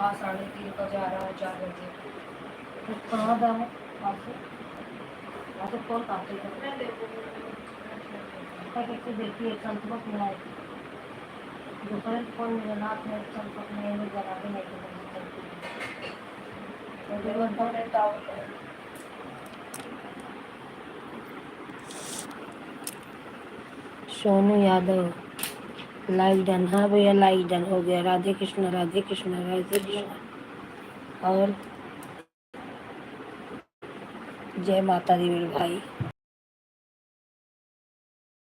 आज 3:30 का जा रहा है 4 बजे। तो कहाँ जा है आपसे? तो कॉल काटेगा। कैसे देखिए संपर्क में आए दूसरे फोन में रात में संपर्क में जला के नहीं सोनू यादव लाइक डन। हाँ भैया लाइक डन हो गया। राधे कृष्ण राधे कृष्ण राधे कृष्ण। और जय माता दी मेरे भाई।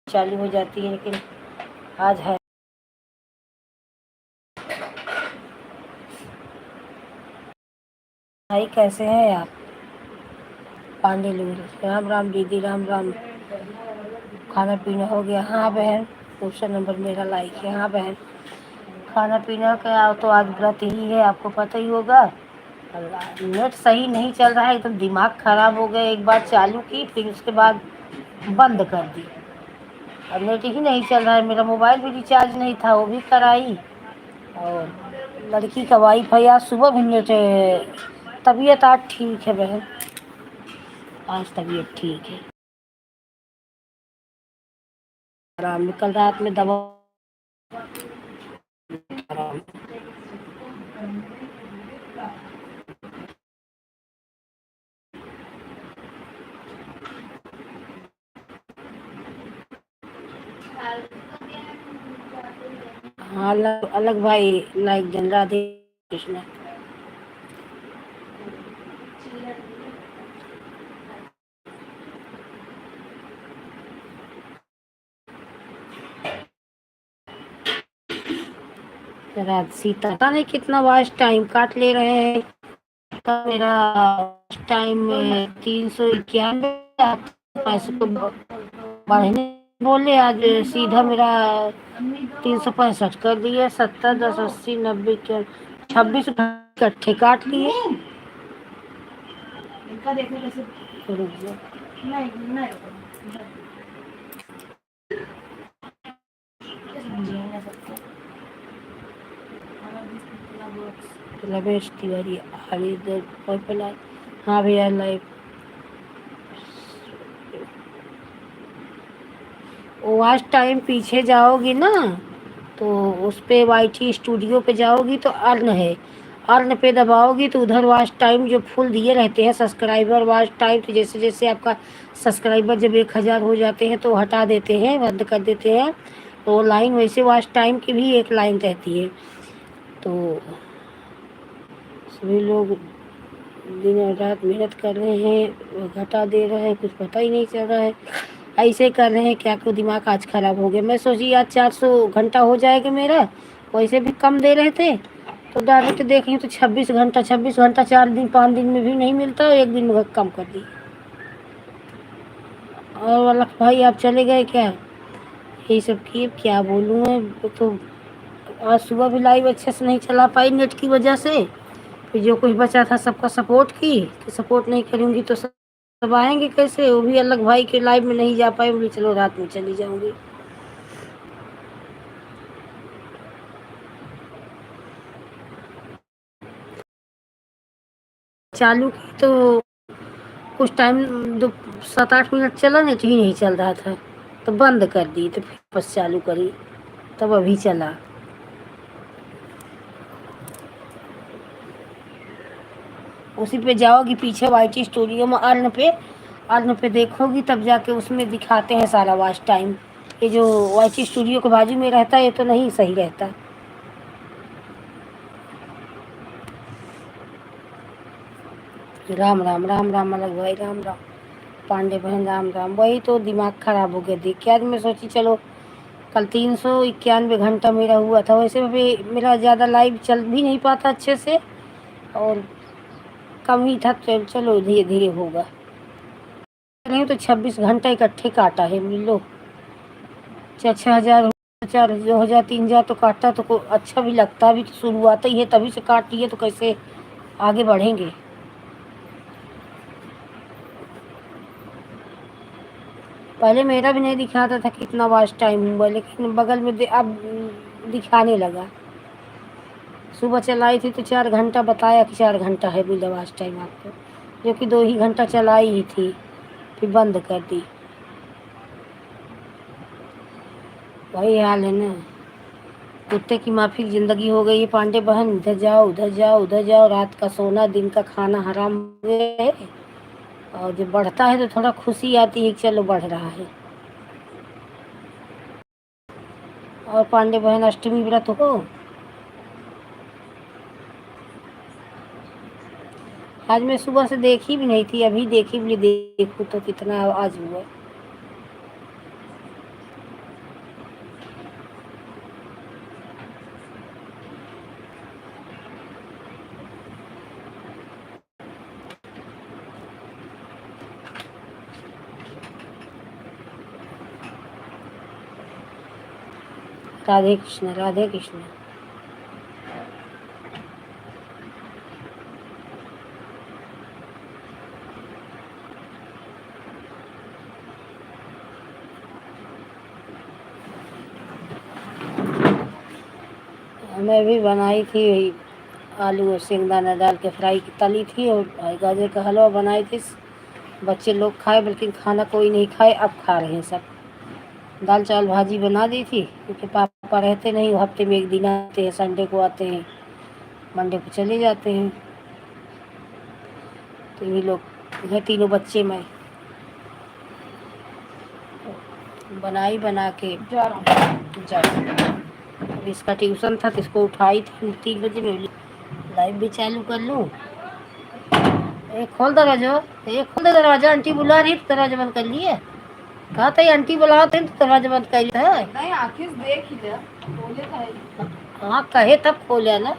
चालू हो जाती है लेकिन आज है। भाई कैसे हैं आप? पांडे लोग राम राम दीदी राम राम। खाना पीना हो गया? हाँ बहन। दूसरा नंबर मेरा लाइक है। हाँ बहन खाना पीना का तो आज व्रत ही है, आपको पता ही होगा। अल्लाह नेट सही नहीं चल रहा है, एकदम दिमाग खराब हो गया। एक बार चालू की फिर उसके बाद बंद कर दी। अब नेट ही नहीं चल रहा है। मेरा मोबाइल भी रिचार्ज नहीं था, वो भी कराई। और लड़की का वाईफाई आज सुबह भी नेट। तबीयत आज ठीक है बहन, आज तबीयत ठीक है। आराम में कल रात में दवा आराम। हाँ अलग अलग भाई लाइक जन राधे कृष्ण। रात सीता पता नहीं कितना वास्ट टाइम काट ले रहे हैं। का मेरा टाइम 391 पैसे तो बढ़ने बोले। आज सीधा मेरा 365 कर दिए। 70 10 80 90 के 26 इकट्ठे काट लिए। रमेश तिवारी हाँ भैया लाइव। वॉच टाइम पीछे जाओगी ना तो उस पे वाईटी स्टूडियो पे जाओगी तो अर्न है। अर्न पे दबाओगी तो उधर वॉच टाइम जो फुल दिए रहते हैं सब्सक्राइबर वॉच टाइम, तो जैसे जैसे आपका सब्सक्राइबर जब 1000 हो जाते हैं तो हटा देते हैं, बंद कर देते हैं। तो लाइन वैसे वॉच टाइम की भी एक लाइन रहती है। तो सभी लोग दिन और रात मेहनत कर रहे हैं, घटा दे रहे हैं, कुछ पता ही नहीं चल रहा है। ऐसे कर रहे हैं क्या को दिमाग आज खराब हो गया। मैं सोची आज 400 घंटा हो जाएगा मेरा, वैसे भी कम दे रहे थे। तो डायरेक्ट देखें तो 26 घंटा 26 घंटा 4 दिन 5 दिन में भी नहीं मिलता, एक दिन में कम कर दी। और वाला भाई आप चले गए क्या? यही सब किए क्या बोलूँ मैं तो। आज सुबह भी लाइव अच्छे से नहीं चला पाई नेट की वजह से। फिर जो कुछ बचा था सबका सपोर्ट की कि सपोर्ट नहीं करूँगी तो सब आएंगे कैसे। वो भी अलग भाई के लाइव में नहीं जा पाए, बोली चलो रात में चली जाऊंगी। चालू की तो कुछ टाइम 7 8 मिनट चला, नेट ही नहीं चल रहा था तो बंद कर दी। तो फिर बस चालू करी तब अभी चला। उसी पे जाओगी पीछे वाईटी स्टूडियो में अर्न पे देखोगी तब जाके उसमें दिखाते हैं सारा वॉच टाइम। ये जो वाईटी स्टूडियो के बाजू में रहता है ये तो नहीं सही रहता। राम राम राम राम अलग भाई राम राम। पांडे बहन राम राम। वही तो दिमाग खराब हो गया देख के। आज मैं सोची चलो कल 391 घंटा मेरा हुआ था, वैसे भी मेरा ज़्यादा लाइव चल भी नहीं पाता अच्छे से और कम ही था। चलो धीरे धीरे होगा। नहीं तो 26 घंटा इकट्ठे काटा है मिलो। 6,000 4 2,000 3,000 तो काटता तो अच्छा भी लगता। अभी तो शुरुआत ही है तभी से काट लिए तो कैसे आगे बढ़ेंगे। पहले मेरा भी नहीं दिखाता था कितना वॉच टाइम हुआ, लेकिन बगल में अब दिखाने लगा। सुबह चलाई थी तो 4 घंटा बताया कि 4 घंटा है बिल वॉच टाइम आपको, जो कि 2 ही घंटा चलाई ही थी, फिर बंद कर दी। वही हाल है ना, कुत्ते की माफिक जिंदगी हो गई है पांडे बहन। इधर जाओ उधर जाओ उधर जाओ, रात का सोना दिन का खाना हराम हो गया है। और जब बढ़ता है तो थोड़ा खुशी आती है कि चलो बढ़ रहा है। और पांडे बहन अष्टमी व्रत हो, आज मैं सुबह से देखी भी नहीं थी, अभी देखी भी देखूँ तो कितना आज हुआ। राधे कृष्ण राधे कृष्ण। मैं भी बनाई थी आलू और शेंगदाना डाल के फ्राई की तली थी, और गाजर का हलवा बनाई थी। बच्चे लोग खाए, बल्कि खाना कोई नहीं खाए, अब खा रहे हैं सब। दाल चावल भाजी बना दी थी, क्योंकि पापा रहते नहीं, हफ्ते में 1 दिन आते हैं, संडे को आते हैं, मंडे को चले जाते हैं। तो ये लोग हैं, तीनों बच्चे मैं बनाई बना के जा अब इसका ट्यूशन था तो इसको उठाई थी 3 बजे में, लाइव भी चालू कर लूँ। एक खोल दरवाजा, एक खोल दे दरवाजा, आंटी बुला रही तो दरवाजा बंद कर लिए। कहा था आंटी बुलाते तो दरवाजा बंद कर लिया है। नहीं आखिर देख ही ले, खोले था। हाँ कहे तब खोले ना,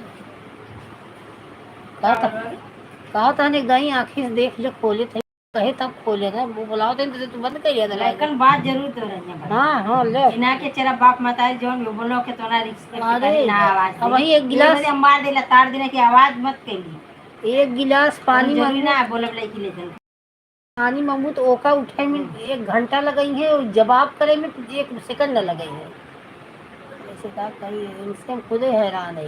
कहा था नहीं गई आखिर देख जो खोले थे, कहे तब खोले ना, वो बुलाओ थे तो बंद कर दिया था। लेकिन बात जरूर तो रही है। हाँ हाँ ले इना के तेरा बाप मताई जोन वो बोलो के तोना रिस्क करे ना आवाज। अब वही एक गिलास मार देला, तार देने की आवाज मत करी। एक गिलास पानी जरूरी ना बोलब ले की ले पानी मांगू तो ओका उठाई में 1 घंटा लगाई है, और जवाब करे में 1 सेकंड न लगाई है। ऐसे कहा कही इनसे हम खुद हैरान है।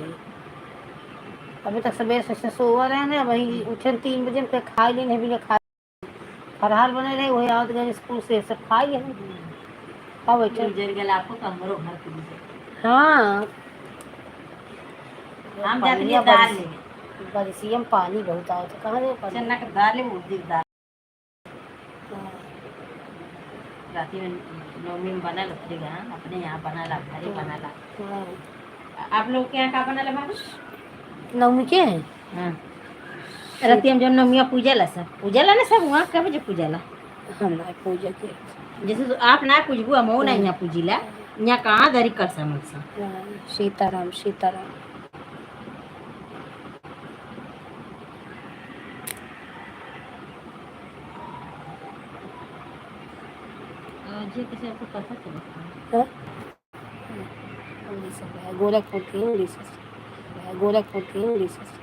अभी तक सवेरे से सोवा रहे ना, वही उठे 3 बजे पे खा लेने भी खा फरहाल बने रहे, वही आवत गए स्कूल से सब खाई है। हाँ बैठे जर गेला आपको तो हमरो घर के। हाँ हम जाते हैं दाल ले बरसिया में पानी बहुत आओ तो कहाँ दे चन्ना का दाल है, मुर्गी दाल राती में नवमी में बना लगेगा। अपने यहाँ बना ला, घरे बना ला। आप लोग के यहाँ का बना ला बाबू नवमी के? हाँ राती हम जो नवमिया पूजा ला सब, पूजा ला ना सब वहाँ कब जो पूजा ला हम ना पूजा के, जैसे तो आप ना पूजबू हम ना यहाँ पूजिला, यहाँ कहाँ धरी कर समझ। सीताराम सीताराम। जी किसी आपको पता चला गोरखपुर की उड़ीसा से, गोरखपुर की उड़ीसा से।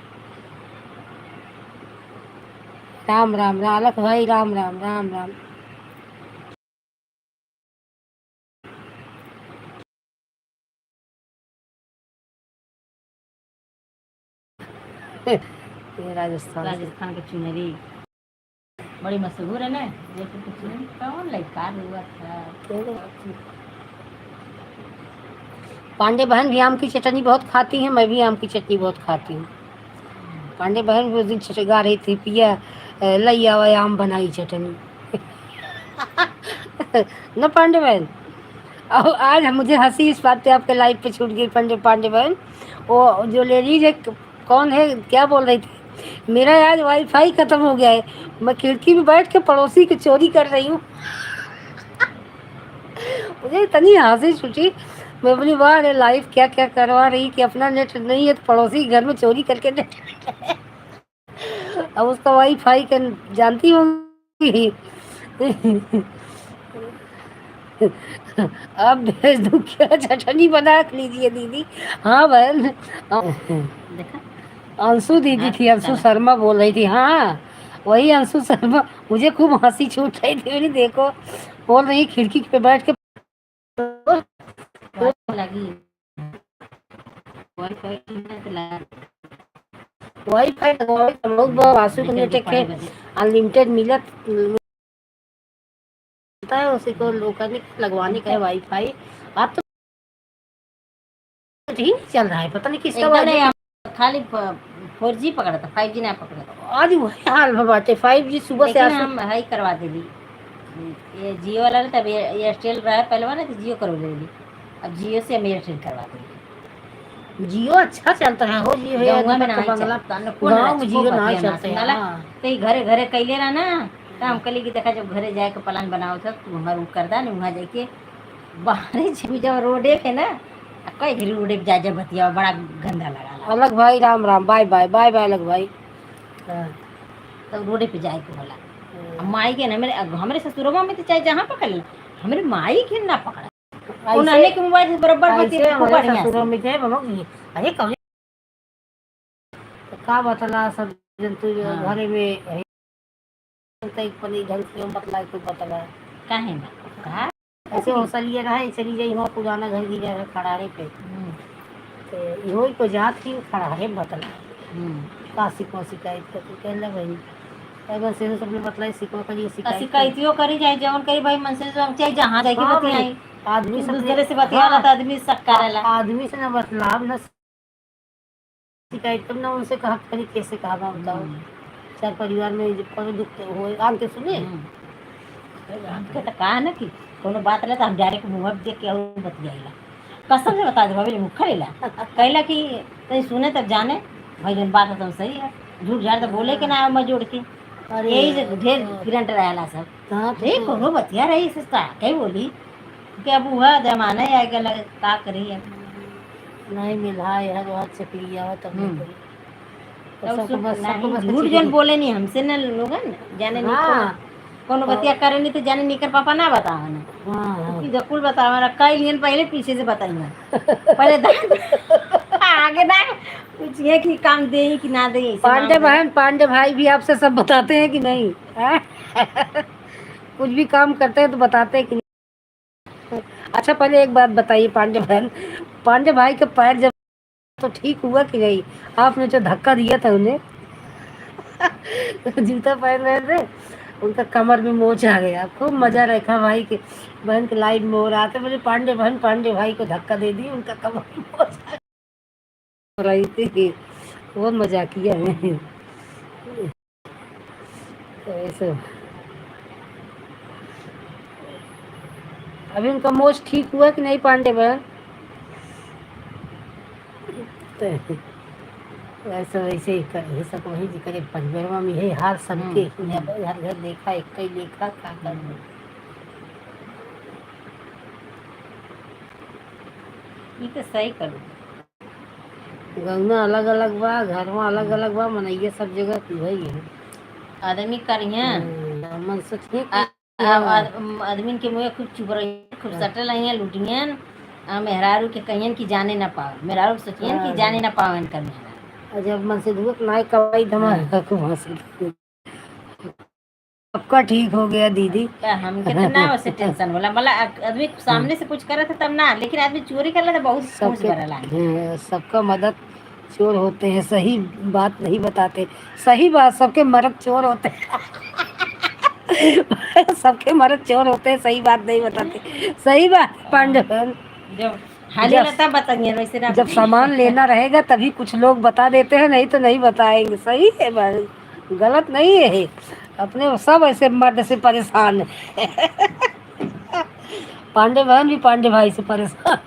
राम राम रालक भाई, राम राम राम राम। ये राजस्थान की चुनरी बड़ी मशहूर है ना, जयपुर की चुनरी कौन लड़का हुआ था। पांडे बहन भी आम की चटनी बहुत खाती हैं, मैं भी आम की चटनी बहुत खाती हूँ। पांडे बहन उस दिन गा रही थी, पिया लैया व आम बनाई चटनी न पांडे बहन। और आज मुझे हंसी इस बात पे, आपके लाइव पे छूट गई पांडे बहन। वो जो लेडीज है कौन है, क्या बोल रही थी, मेरा आज वाईफाई खत्म हो गया है, मैं खिड़की में बैठ के पड़ोसी की चोरी कर रही हूँ मुझे इतनी हंसी छूटी। मैं बोली वाह रे लाइफ क्या क्या करवा रही कि अपना नेट नहीं है तो पड़ोसी घर में चोरी करके नेट अब उसका वाईफाई का जानती होंगी अब भेज दूँ क्या, चटनी बना लीजिए दीदी। हाँ बहन देखा अंशु दीदी थी, अंशु शर्मा बोल रही थी। हाँ वही अंशु शर्मा, मुझे खूब हंसी छूट रही थी। मेरी देखो बोल रही खिड़की पे बैठ के लगी वाईफाई वाईफाई लगवावे त बहुत बा वासु के नेट के अनलिमिटेड मिलता है, उसी को लोग लगवाने का है वाईफाई। अब तो ठीक चल रहा है, पता नहीं किसका एकदम नहीं, खाली 4G पकड़ा था, 5G ना पकड़ा था। आज वही हाल बाटे 5G सुबह से लेकिन आज हम हाई करवा देली, ये जियो वाला तब एयरटेल रहा पहले वाला तो जियो करवा देली, अब जियो से हम एयरटेल करवा देली। जियो अच्छा चलता है हो, जियो है गाँव में तो नहीं बंगला चलता, गाँव में जियो नहीं चलते हैं। तो ये घरे घरे कैले रहा ना, तो हम कली की देखा जब घरे जाए के प्लान बनाओ था तू हमारा कर दा नहीं, वहाँ जाके बाहर जब रोडे पे ना कई घरी रोडे पे जा बतिया बड़ा गंदा लगा। अलग भाई Ram Ram, bye bye bye bye अलग भाई। तो रोडे पे जाए के बोला, माई के ना हमारे ससुरवा में तो चाहे जहाँ पकड़ ला, हमारे माई के ना पकड़ा, उन्होंने के मोबाइल से बराबर बतिया बढ़िया ससुरों में जाए बाबा की अरे कभी का बतला सब जंतु घरे में है पनी ढंग से बतला कोई बतला काहे ना कहा ऐसे हौसलिए रहा चली जाई वहाँ पुराना घर की जगह खड़ारे पे, तो इहो को जात की खड़ारे बतला का सिको शिकायत करती कहला भाई बस से सबने बतला सिको करी शिकायतियो करी जाए जवन करी भाई मन से चाहे जहाँ जाके बतियाई, आदमी सब दूसरे से बतियाला तो आदमी शक करेला, आदमी से ना बतलाव ना शिकायत करना, उनसे कहा करी कैसे कहा बताओ, चार परिवार में जब कोई दुख हो आम के सुने हमके तो कहा ना कि कोनो बात रहे तो हम डायरेक्ट मुँह देख के और बतियाइला, कसम से बता दे भाभी मुँह खड़ेला कहला कि तई सुने तब जाने भाई जन बात तो सही है, झूठ झाड़ तो बोले के ना मैं जोड़ के यही से ढेर गिरंट रहेला सब देख कोनो बतिया रही से कहीं बोली कि अब हुआ जमाना है आगे लगे का करी है नहीं मिला है बहुत चक्रिया तब झूठ जन बोले नहीं हमसे ना लोगन जाने नहीं कोनो बतिया करे नहीं तो जाने निकर पापा ना बतावा ना जकुल बतावा ना कई दिन पहले पीछे से बताइए पहले आगे ना पूछिए कि काम दे कि ना दे। पांडे भाई भी आपसे सब बताते हैं कि नहीं कुछ भी काम करते हैं तो बताते हैं कि नहीं। अच्छा पहले एक बात बताइए पांडे भाई के पैर जब तो ठीक हुआ कि नहीं, आपने जो धक्का दिया था उन्हें जूता पहन रहे थे उनका कमर में मोच आ गया, खूब मजा रखा भाई के बहन के लाइन में हो रहा था, मुझे पांडे भाई को धक्का दे दी, उनका कमर में मोच आ रही थी, बहुत मजा किया है तो ऐसे। अभी उनका मोच ठीक हुआ कि नहीं पांडे बहन वैसे वैसे ही कर सब वही करे परिवार में है हाल सबके हर घर देखा एक ही देखा क्या कर ये तो सही करो, गंगा अलग अलग बा घर में अलग अलग बा मनैया सब जगह की वही है आदमी करिए मन से ठीक आदमी के मुँह खूब चुप रही खूब सटल रही लुटियन मेहरारू के कहियन की जाने ना पाओ, मेहरारू सोचियन की जाने ना पाओ इनका मेहरारू जब मन से धुआं ना कवाई धमाका सबका ठीक हो गया दीदी। हमके तो ना वैसे टेंशन होला मतलब आदमी सामने से कुछ करे तब ना, लेकिन आदमी चोरी कर ले तो बहुत सबका मदद चोर होते हैं, सही बात नहीं बताते, सही बात सबके मर्द चोर होते हैं सबके मर्द चोर होते हैं, सही बात नहीं बताते, सही बात पांडे जब सामान लेना रहेगा तभी कुछ लोग बता देते हैं, नहीं तो नहीं बताएंगे, सही है भाई गलत नहीं है, अपने सब ऐसे मर्द से परेशान है पांडे बहन भी पांडे भाई से परेशान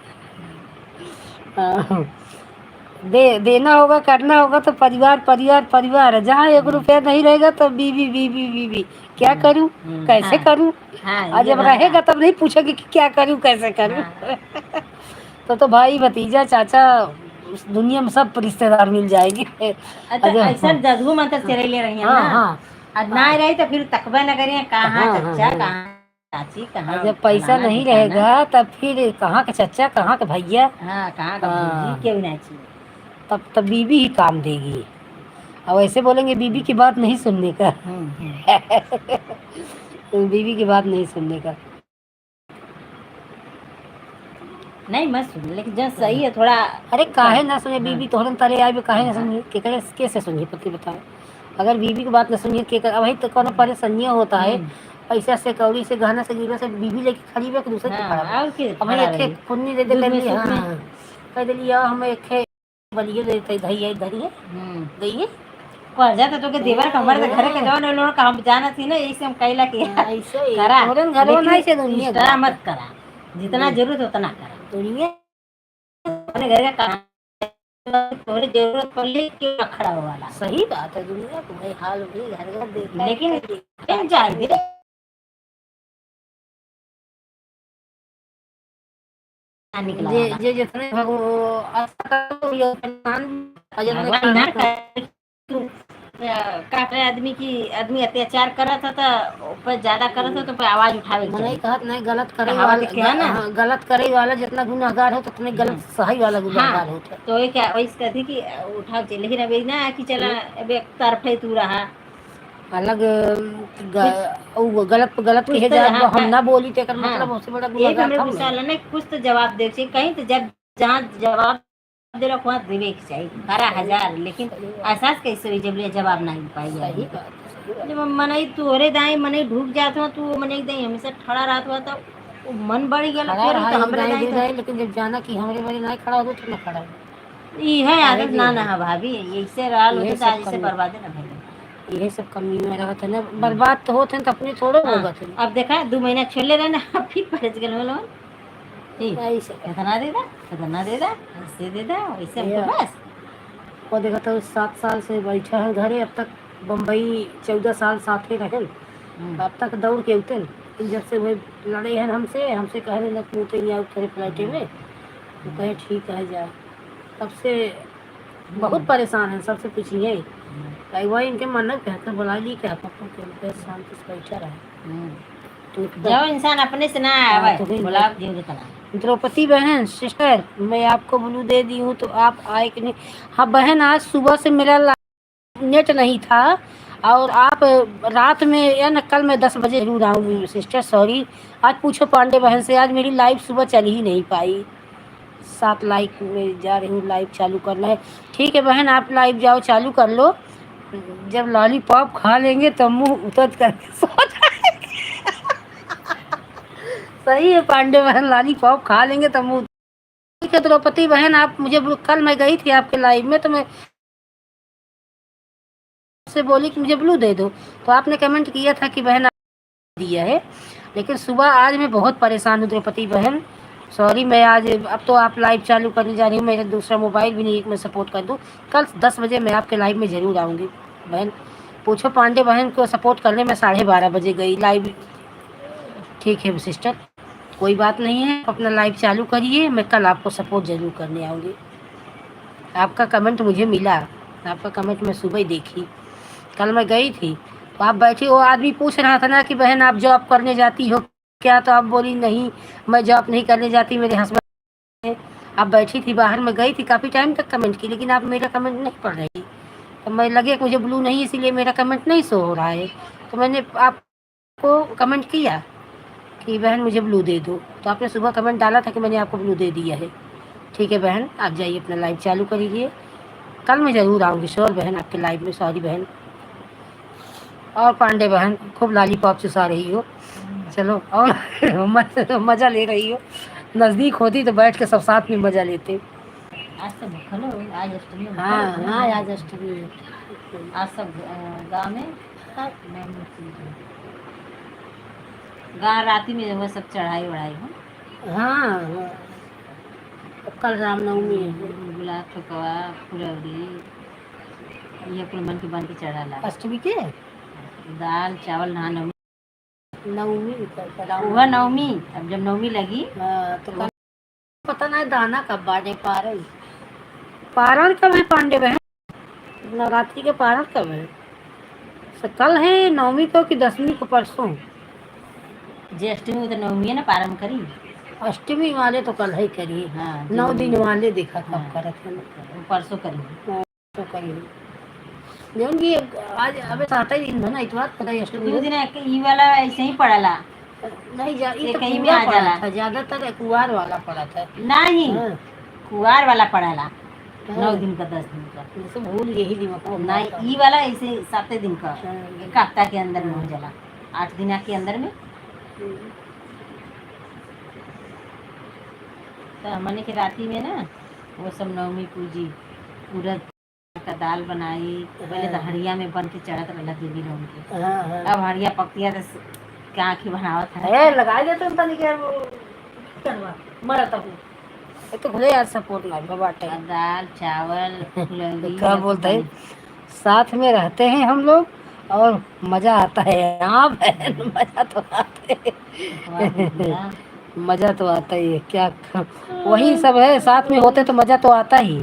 देना होगा करना होगा तो परिवार है, जहाँ 1 रुपया नहीं रहेगा तो बीवी क्या करूं कैसे करूं, और जब रहेगा तब नहीं पूछेगी कि क्या करूं कैसे करूं तो भाई भतीजा चाचा दुनिया में सब रिश्तेदार मिल जाएंगे। ऐसा जज्बू मत चले ले रही है ना, ना रही तो फिर तकबा न करिए कहाँ चचा कहाँ चाची कहाँ, जब पैसा नहीं रहेगा तब फिर कहाँ का चचा कहाँ का भैया कहाँ का भौजी क्यों ना चाहिए, तब बीवी ही काम देगी, अब ऐसे बोलेंगे बीवी की बात नहीं सुनने का बीवी की बात नहीं सुनने का नहीं मत सुन, लेकिन जो सही है थोड़ा। अरे काहे ना सुने हाँ। बीबी तोहरन तले आए काहे ना सुनिए केकरे कैसे सुनिए पति बताओ। अगर बीबी की बात ना सुनिए केकर वही तो कोनो परेशानियां होता है। पैसा से कौड़ी से गहना से गिरवे से बीबी लेके खड़ी बे कि दूसरे के खड़ा बे। हाँ, और की अब भाई खड़ा एक रही पुन्नी दे दे दूध कर में ली सुख में। हाँ कह दिली हम एक बलिए देते धैया धरिए गई कर्जा तो के देवर कमर के घरे के हाँ। जाओ न लोग काम जाना थी ना, यही से हम कहला कि यार ऐसे ही करा, तोहरन घरवा लेकिन नहीं से दुनिया एक्स्ट्रा मत करा, जितना जरूरत है उतना करा। दुनिया अपने घर का काम थोड़ी जरूरत पड़ली क्यों ना खड़ा हो वाला। सही बात है दुनिया को भाई हाल भी घर घर देखा है, लेकिन देखा है। जाए दे निकला जे वाला। जे जितने आस्था करो ये भगवान अजर में भगवान ना खाना करे काटे आदमी की, आदमी अत्याचार करत था तो ऊपर ज्यादा करत था तो ऊपर आवाज उठावे मने चाहिए। कहत नहीं गलत करे कहावत वाला क्या है ना। हाँ, गलत करे वाला जितना गुनाहगार हो उतने गलत सही वाला गुनाहगार हाँ, होता है। तो ये क्या वही कहती कि उठाव चाहिए, लेकिन अभी ना कि चला अब एक तरफे तू रहा अलग कुछ गलत गलत कुछ कहे तो जा हाँ हम ना बोली तेकर हाँ मतलब उससे बड़ा एक गुनाहगार हमरे कौन गुस्सा है। वाला ना कुछ तो जवाब दे चाहिए, कहीं तो जब जहाँ जवाब दिलक वहाँ देवे के चाहिए हरा हजार, लेकिन एहसास कैसे हुई जब ले जवाब नहीं पाई सही जाए। बात है, सही बात जब मनई तोरे दाई मनई ढूक जात हो तू मनई दाई हमेशा खड़ा रहत हुआ तो वो मन बढ़ गया खड़ा फिर रहा तो एक हमरे दाएं दाई दे तो दाएं लेकिन जब जाना कि हमारे बारे नहीं खड़ा हो तो मैं खड़ा हूँ। ई है काहे आदत जे ना है ना भाभी, ऐसे रहल यही होते तो सब आज से कमी बर्बादे ना भइल। यही सब कमी में रहत है ना बर्बाद तो होते हैं तो अपने थोड़ो हाँ, होगा थे अब देखा 2 महीना छोड़ले रहे ना अब फिर पहुंच गए लोग। ठीक ऐसे इतना दे दा ऐसे दे दा वैसे हमको या बस। और देखा तो 7 साल से बैठा है घरे अब तक बम्बई 14 साल साथ ही रहे अब तक दौड़ के उतरे लेकिन जब से वो लड़े हैं हमसे हमसे कह रहे लग मुँह नहीं आउट करे फ्लाइटे में तो कहे ठीक है जा तब से बहुत परेशान है सबसे पूछिए कई वही इनके मन में कहकर बुला ली क्या पापा के शांति से बैठा रहा तो जब इंसान अपने से ना आवे तो फिर बुलाओ जरूरत ना। द्रौपदी बहन सिस्टर मैं आपको ब्लू दे दी हूँ तो आप आए कि नहीं। हाँ बहन आज सुबह से मेरा नेट नहीं था और आप रात में या न कल मैं 10 बजे जरूर आऊँगी सिस्टर सॉरी। आज पूछो पांडे बहन से आज मेरी लाइव सुबह चल ही नहीं पाई 7 लाइक में जा रही हूँ लाइव चालू करना है। ठीक है बहन आप लाइव जाओ चालू कर लो जब लॉलीपॉप खा लेंगे तब मुँह उतर करके सो जाएंगे। सही है पांडे बहन लॉलीपॉप खा लेंगे तब मुँह। ठीक है द्रौपदी बहन आप मुझे कल मैं गई थी आपके लाइव में तो मैं से बोली कि मुझे ब्लू दे दो तो आपने कमेंट किया था कि बहन दिया है लेकिन सुबह आज मैं बहुत परेशान हूँ द्रौपदी बहन सॉरी मैं आज अब तो आप लाइव चालू करने जा रही हूँ मेरा दूसरा मोबाइल भी नहीं एक मैं सपोर्ट कर दूँ कल 10 बजे मैं आपके लाइव में ज़रूर आऊँगी बहन। पूछो पांडे बहन को सपोर्ट करने में 12:30 बजे गई लाइव। ठीक है सिस्टर कोई बात नहीं है अपना लाइव चालू करिए मैं कल आपको सपोर्ट ज़रूर करने आऊँगी। आपका कमेंट मुझे मिला आपका कमेंट मैं सुबह ही देखी कल मैं गई थी तो आप बैठी वो आदमी पूछ रहा था ना कि बहन आप जॉब करने जाती हो क्या तो आप बोली नहीं मैं जॉब नहीं करने जाती मेरे हस्बैंड। आप बैठी थी बाहर में गई थी काफ़ी टाइम तक कमेंट की लेकिन आप मेरा कमेंट नहीं पढ़ रही तो मैं लगे कि मुझे ब्लू नहीं इसीलिए मेरा कमेंट नहीं शो हो रहा है तो मैंने आपको कमेंट किया कि बहन मुझे ब्लू दे दो तो आपने सुबह कमेंट डाला था कि मैंने आपको ब्लू दे दिया है। ठीक है बहन आप जाइए अपना लाइव चालू करिए कल मैं ज़रूर आऊँगी श्योर बहन आपके लाइव में सॉरी बहन। और पांडे बहन खूब लॉलीपॉप चुसा रही हो चलो और मज़ा ले रही हो नज़दीक होती तो बैठ के सब साथ में मज़ा लेते। आज तो भूखल हो आज अष्टमी भूखल हाँ हो। हाँ आज अष्टमी है। आज सब गाँव में गाँव राती में वो सब चढ़ाई वढ़ाई हो। हाँ हाँ कल रामनवमी है गुलाब ठोकवा फुलौरी ये अपने मन के बन के चढ़ाला अष्टमी के दाल चावल नहा नवमी नवमी वह नवमी अब जब नवमी लगी तो कल पता नहीं दाना कब बाटे पारण पारण कब है पांडे बहन नवरात्रि के पारण कब है कल है नवमी को कि 10वीं को परसों। जे अष्टमी तो नवमी है ना पारण करी अष्टमी वाले तो कल ही करिए हाँ 9 दिन वाले देखा कब हाँ। करत है वो परसों करी तो करिए जौन की आज अबे 7 ही दिन बना इतवार पता है अष्टमी 2 दिन ई वाला ऐसे ही पड़ला नहीं जा, ये ये तो कहीं में पूरा आ पड़ा जाला था, ज्यादातर कुवार वाला पड़ा था। नहीं, हाँ, कुवार वाला पड़ेला 9 हाँ, दिन का 10 दिन का। जैसे भूल यही दिमाग में नहीं, आता ई वाला ऐसे 7 दिन का, हाँ, एक हफ्ता के अंदर में हो जाला, 8 दिन के अंदर में। तो हमने के राती में ना वो सब नवमी पूजी, उड़द का दाल बनाई। पहले तो हड़िया में बन के चढ़त रहला देवी लोगन के। हाँ, हाँ। अब हड़िया पकतिया तो क्या आँखी बनावत है। है लगा देते हैं तनिक यार, वो करवा मरा तक ये तो भले यार सपोर्ट ना हो बाटे। अब दाल चावल फुलौरी क्या सब बोलते हैं, बने। साथ में रहते हैं हम लोग और मजा आता है। हाँ बहन, मजा तो आता वाह भैया। है। मजा तो आता ही है, क्या वही सब है, साथ में होते तो मजा तो आता ही।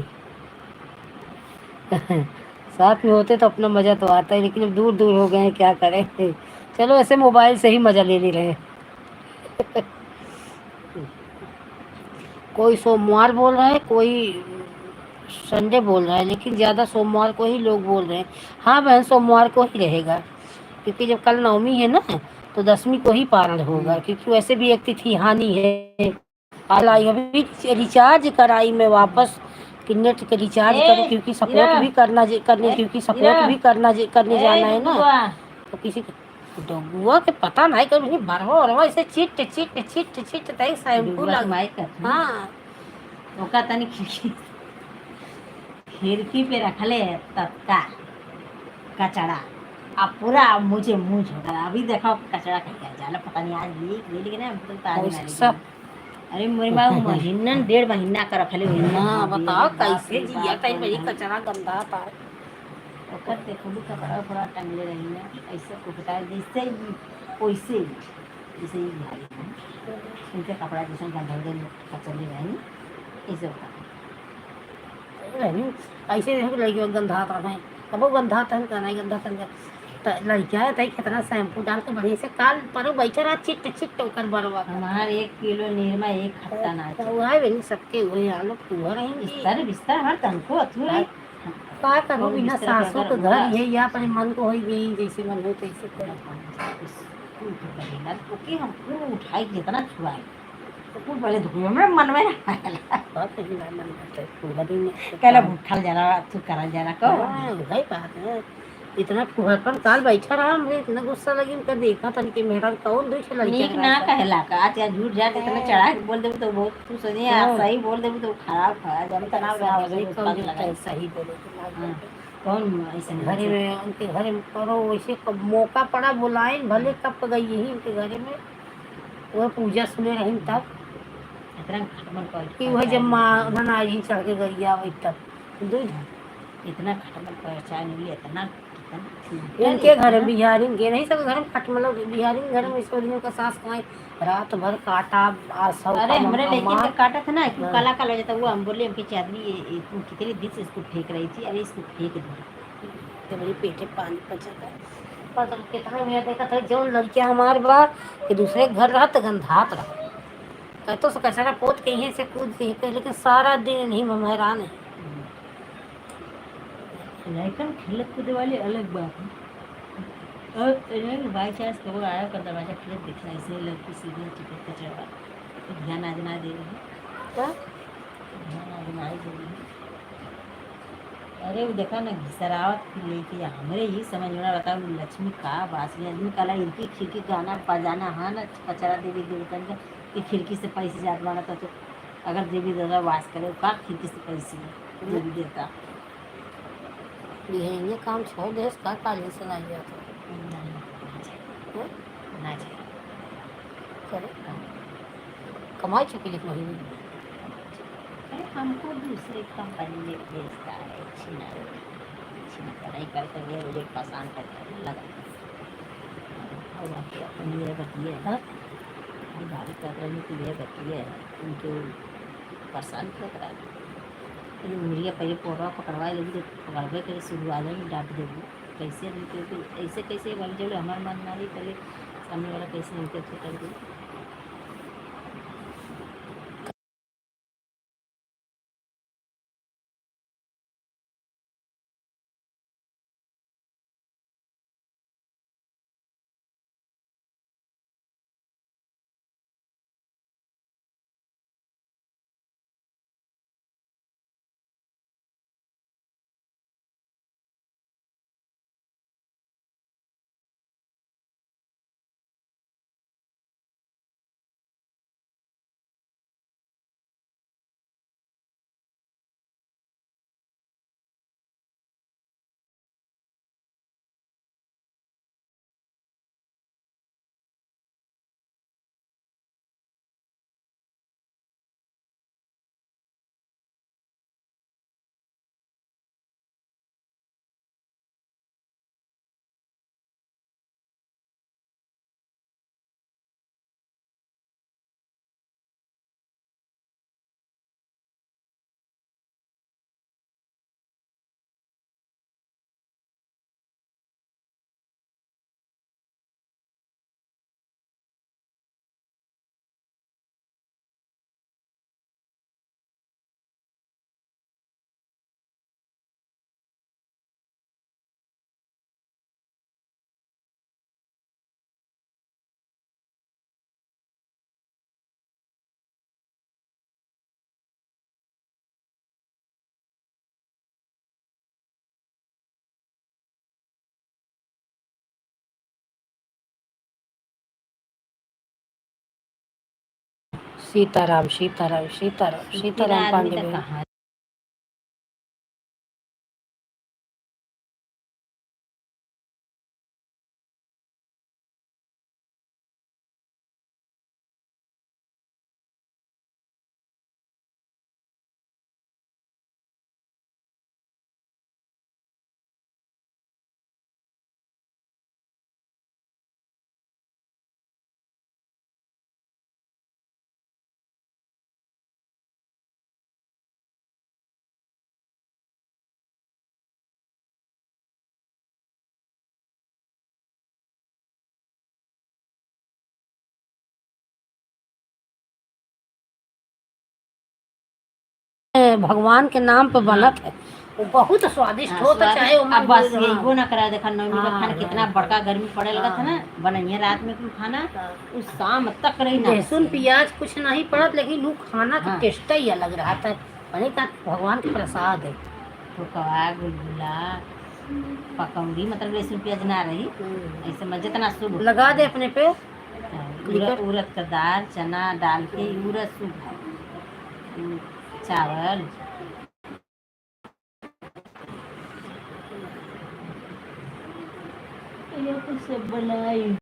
साथ में होते तो अपना मजा तो आता है, लेकिन अब दूर दूर हो गए हैं, क्या करें। चलो ऐसे मोबाइल से ही मजा ले रहे हैं। कोई सोमवार बोल रहा है, कोई संडे बोल रहा है, लेकिन ज़्यादा सोमवार को ही लोग बोल रहे हैं। हाँ बहन, सोमवार को ही रहेगा, क्योंकि जब कल नवमी है ना, तो 10वीं को ही पारण होगा, क्योंकि वैसे भी एक तिथि हानि है। आई अभी रिचार्ज कराई मैं वापस कि नेट के रिचार्ज करूँ, क्योंकि सपोर्ट भी करना करने, क्योंकि सपोर्ट भी करने जाना है ना। तो किसी डोगुआ के पता नहीं कभी बरवा और ऐसे चिट चिट चिट चिट तई शैम्पू लग। हाँ, ओका तनी खिड़की पे रखले तत्का कचड़ा, अब पूरा मुझे मुंह झोंका। अभी देखो कचड़ा कहीं जाला, पता नहीं आज ये लेकिन अब तो ताज ना सब। अरे मेरे बाबू महीना 1.5 महीना का रखले हुई है। हाँ बताओ कैसे जिया तई मेरी कचरा गंदा था। ओकर देखो कपड़ा पूरा टंगले रही ना, ऐसे कुकता जैसे ही वैसे ही, जैसे ही भाई उनके कपड़ा जैसे गंदा कचले रही ऐसे होता। ऐसे लड़की गंधा था नहीं, अब वो गंधा था का नहीं गंधा था लड़किया है तई कितना शैम्पू डाल के बढ़िया से काल पर बैठा रहा चिट चिट होकर बरवा। हमार 1 किलो निरमा एक हफ्ता ना तो वह है सबके वही हाल हुआ रहेंगे। बिस्तर बिस्तर हमार तनको अथु रही। का करूँ, और बिना बिस्तर पे सासों अगर के घर ये या अपने मन को हो गई, जैसे मन हो तैसे करो। ओके हम पूरा उठाई जितना छुआए तो कुछ पहले धुए में मन में ना आएला। बात है ना, मन करता है पूरा दिन कहला भूखल जरा तू करल जरा को। हाँ वही बात है। इतना फुहरपन काल बैठा रहा, मुझे इतना गुस्सा लगी, उनका देखा था कि मेरा कौन दूसरे लड़की नीक ना कहला का आज या झूठ जात इतना चढ़ा के बोल देबू तो बहुत तू सोचे यार सही बोल देबू तो खराब खा जब तनाव रहा हो कौन पग लगा। सही बोले तो कौन ऐसे घरे में उनके घरे में करो वैसे कब मौका पड़ा बुलाए, भले कब गई यही उनके घरे में वो पूजा सुने रही तब इतना खटमल कर कि वही जब माँ धनाई ही चढ़ के गैया वही तब दूध इतना खटमल कर चाय नहीं इतना इनके घर में बिहारी के नहीं, सब घर में खटमल बिहारी के घर में ईश्वरियों का सास कमाई रात भर काटा। अरे हमरे लेकिन का काटा था ना कि काला काला जाता वो हम बोले हमके चादरी तुम कितने दिन से इसको फेंक रही थी, अरे इसको फेंक दो तो मेरे पेटे पानी पचा पर कितना मैं देखा था जो लड़कियां हमारे बा कि दूसरे घर रहा तो गंधात रहा कहतो से कचरा पोत के यहीं से कूद के, लेकिन सारा दिन नहीं हम हैरान है। लड़कन खेलत कूदे वाली अलग बात है। और बाई चांस कब आया कर दरवाजा खेलत देखना ऐसे लड़की सीधे चिपक कचरा तो ध्यान आज ना दे रही क्या ध्यान आज ना दे रही। अरे वो देखा ना घिसरावत लेके हमरे ही समझ में ना बताओ लक्ष्मी का बासरी आदमी काला इनकी खिड़की गाना बजाना हाँ ना कचरा देवी देवतन का कि खिड़की से पैसे जात बाना तो अगर देवी देवता वास करे का खिड़की से पैसे देवी देवता ये काम छोड़ दे इसका काली से नहीं जाता ना जाए करे कमाई चुकी लिख महीने अरे हमको दूसरे कंपनी में भेजता है छीना छीना पढ़ाई करते हुए मुझे पसंद करता लगा और आपकी अपनी ये बतिए है गाड़ी कर रही थी ये बतिए उनको पसंद कर रहा है मुड़िया पहले पोड़ा पकड़वाए लगी तो पकड़वे करे शुरुआत में डांट देगी कैसे ऐसे कैसे बोल जो हमारे मन मारी पहले सामने वाला कैसे उनके कर दी। सीताराम सीताराम सीताराम किरा सीताराम आदमी पांडे तो बहन। कहाँ भगवान के नाम पे बनत है, वो बहुत स्वादिष्ट होता, चाहे वो अब बस हाँ। यही ना करा देखा नवमी का हाँ, खाना कितना हाँ, बड़का गर्मी पड़े लगा था ना, हाँ। बनइया रात में कुल खाना उस शाम तक रही ना लहसुन बचे। प्याज कुछ नहीं पड़त, लेकिन वो खाना का हाँ। टेस्ट ही अलग रहा था। मैंने कहा भगवान के प्रसाद है। ठोकवा गुलगुला पकौड़ी मतलब लहसुन प्याज ना रही ऐसे में जितना शुभ लगा दे अपने पे उड़द उड़द का दाल चना डाल के उड़द शुभ चावल ये तो सब बनाई।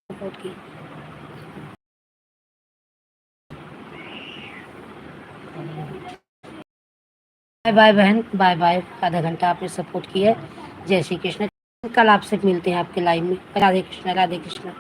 की। बाय बाय बहन, बाय बाय। आधा घंटा आपने सपोर्ट किया। जय श्री कृष्ण। कल आपसे मिलते हैं आपके लाइव में। राधे कृष्ण राधे कृष्ण।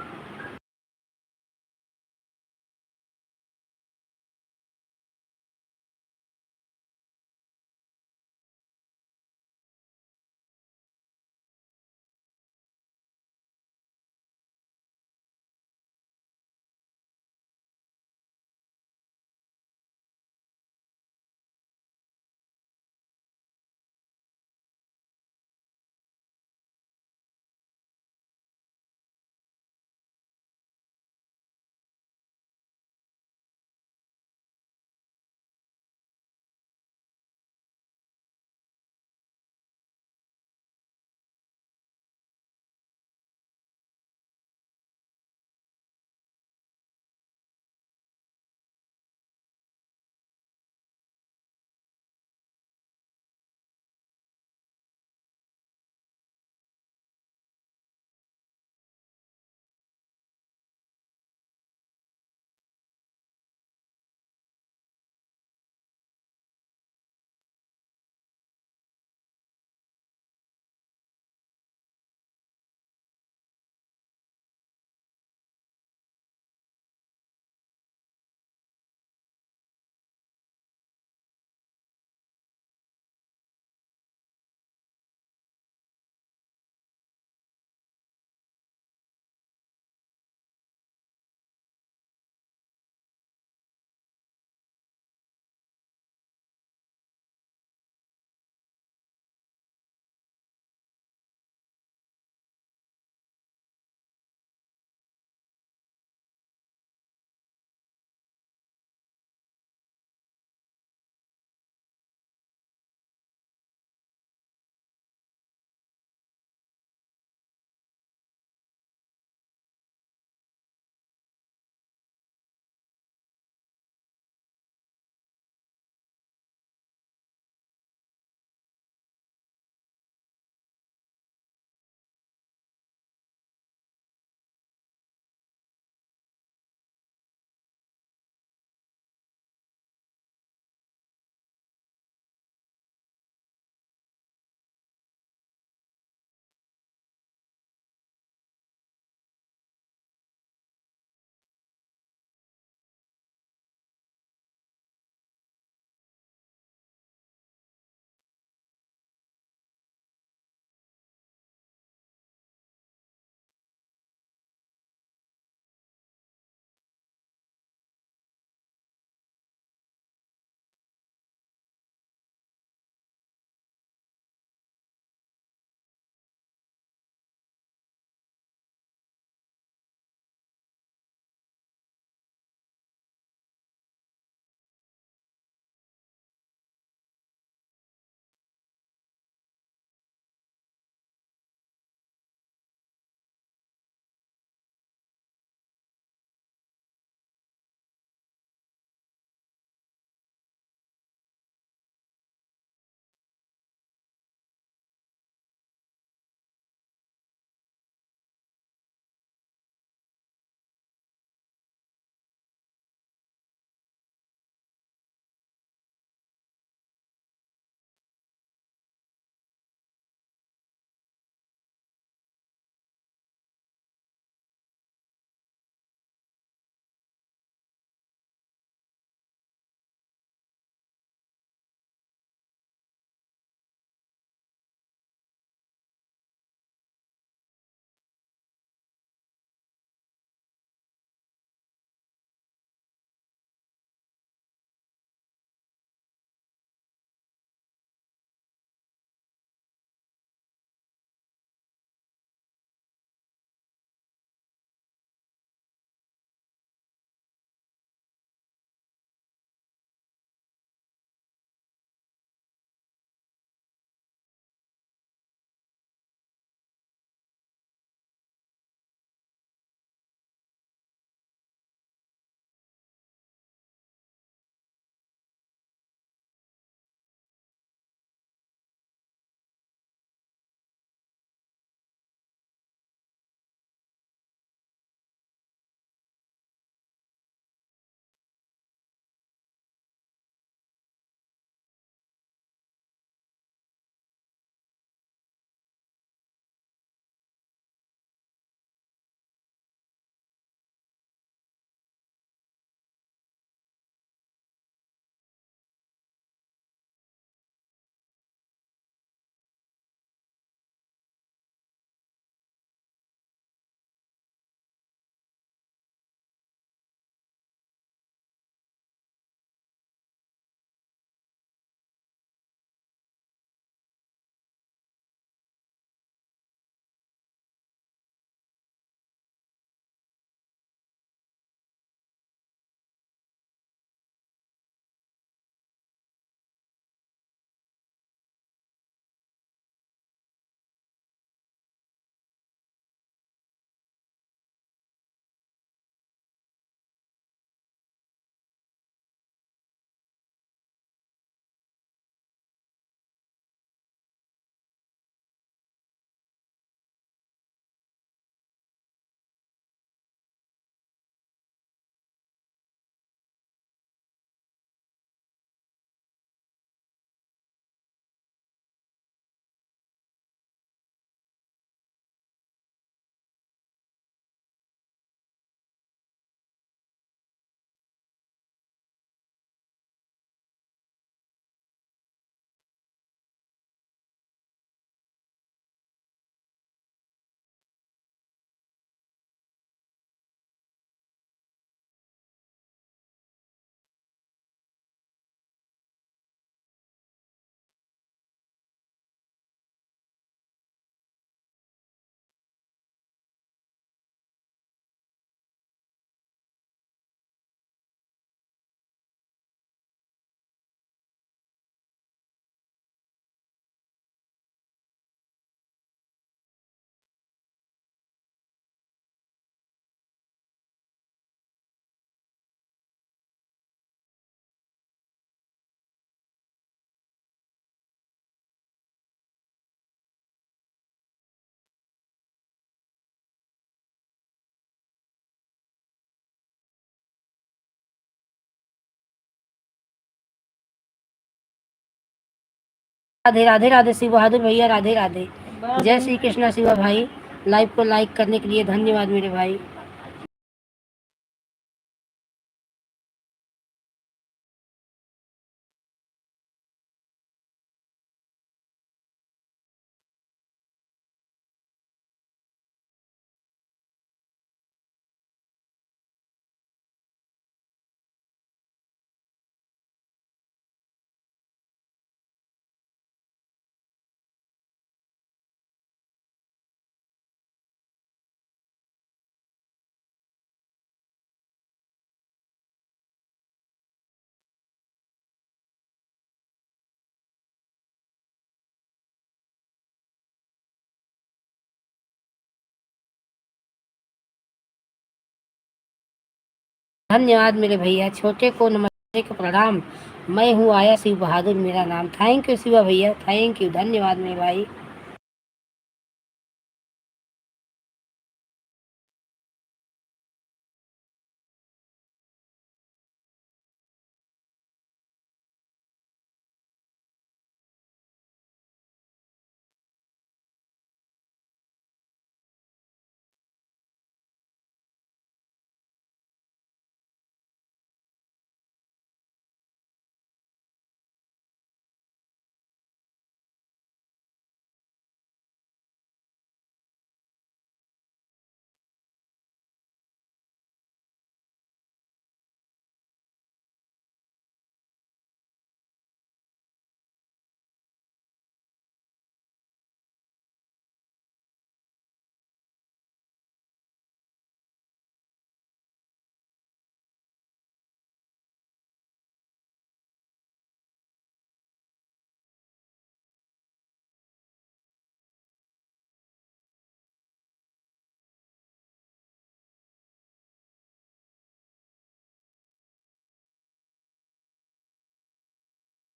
राधे राधे राधे शिव बहादुर भैया, राधे राधे। बस जय श्री कृष्णा शिवा भाई। लाइव को लाइक करने के लिए धन्यवाद मेरे भाई। धन्यवाद मेरे भैया, छोटे को नमस्ते को प्रणाम। मैं हूँ आया शिव बहादुर मेरा नाम। थैंक यू शिवा भैया, थैंक यू, धन्यवाद मेरे भाई।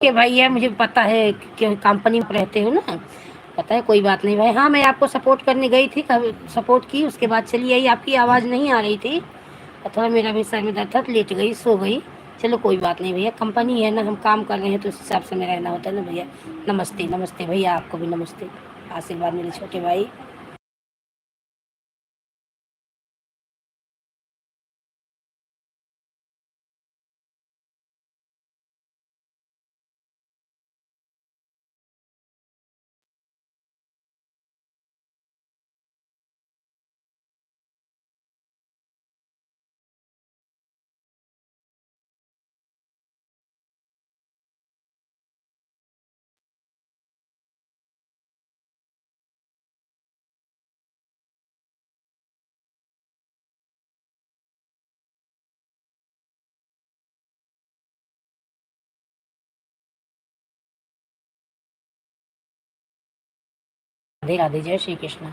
के भैया मुझे पता है कि कंपनी में रहते हो ना, पता है, कोई बात नहीं भाई। हाँ, मैं आपको सपोर्ट करने गई थी, सपोर्ट की, उसके बाद चली आई। आपकी आवाज़ नहीं आ रही थी, और थोड़ा मेरा भी सर में दर्द था, लेट गई, सो गई। चलो कोई बात नहीं भैया, कंपनी है ना, हम काम कर रहे हैं तो उस हिसाब से में रहना होता है ना भैया। नमस्ते नमस्ते भैया, आपको भी नमस्ते। आशीर्वाद मेरे छोटे भाई। राधे राधे, जय श्री कृष्ण।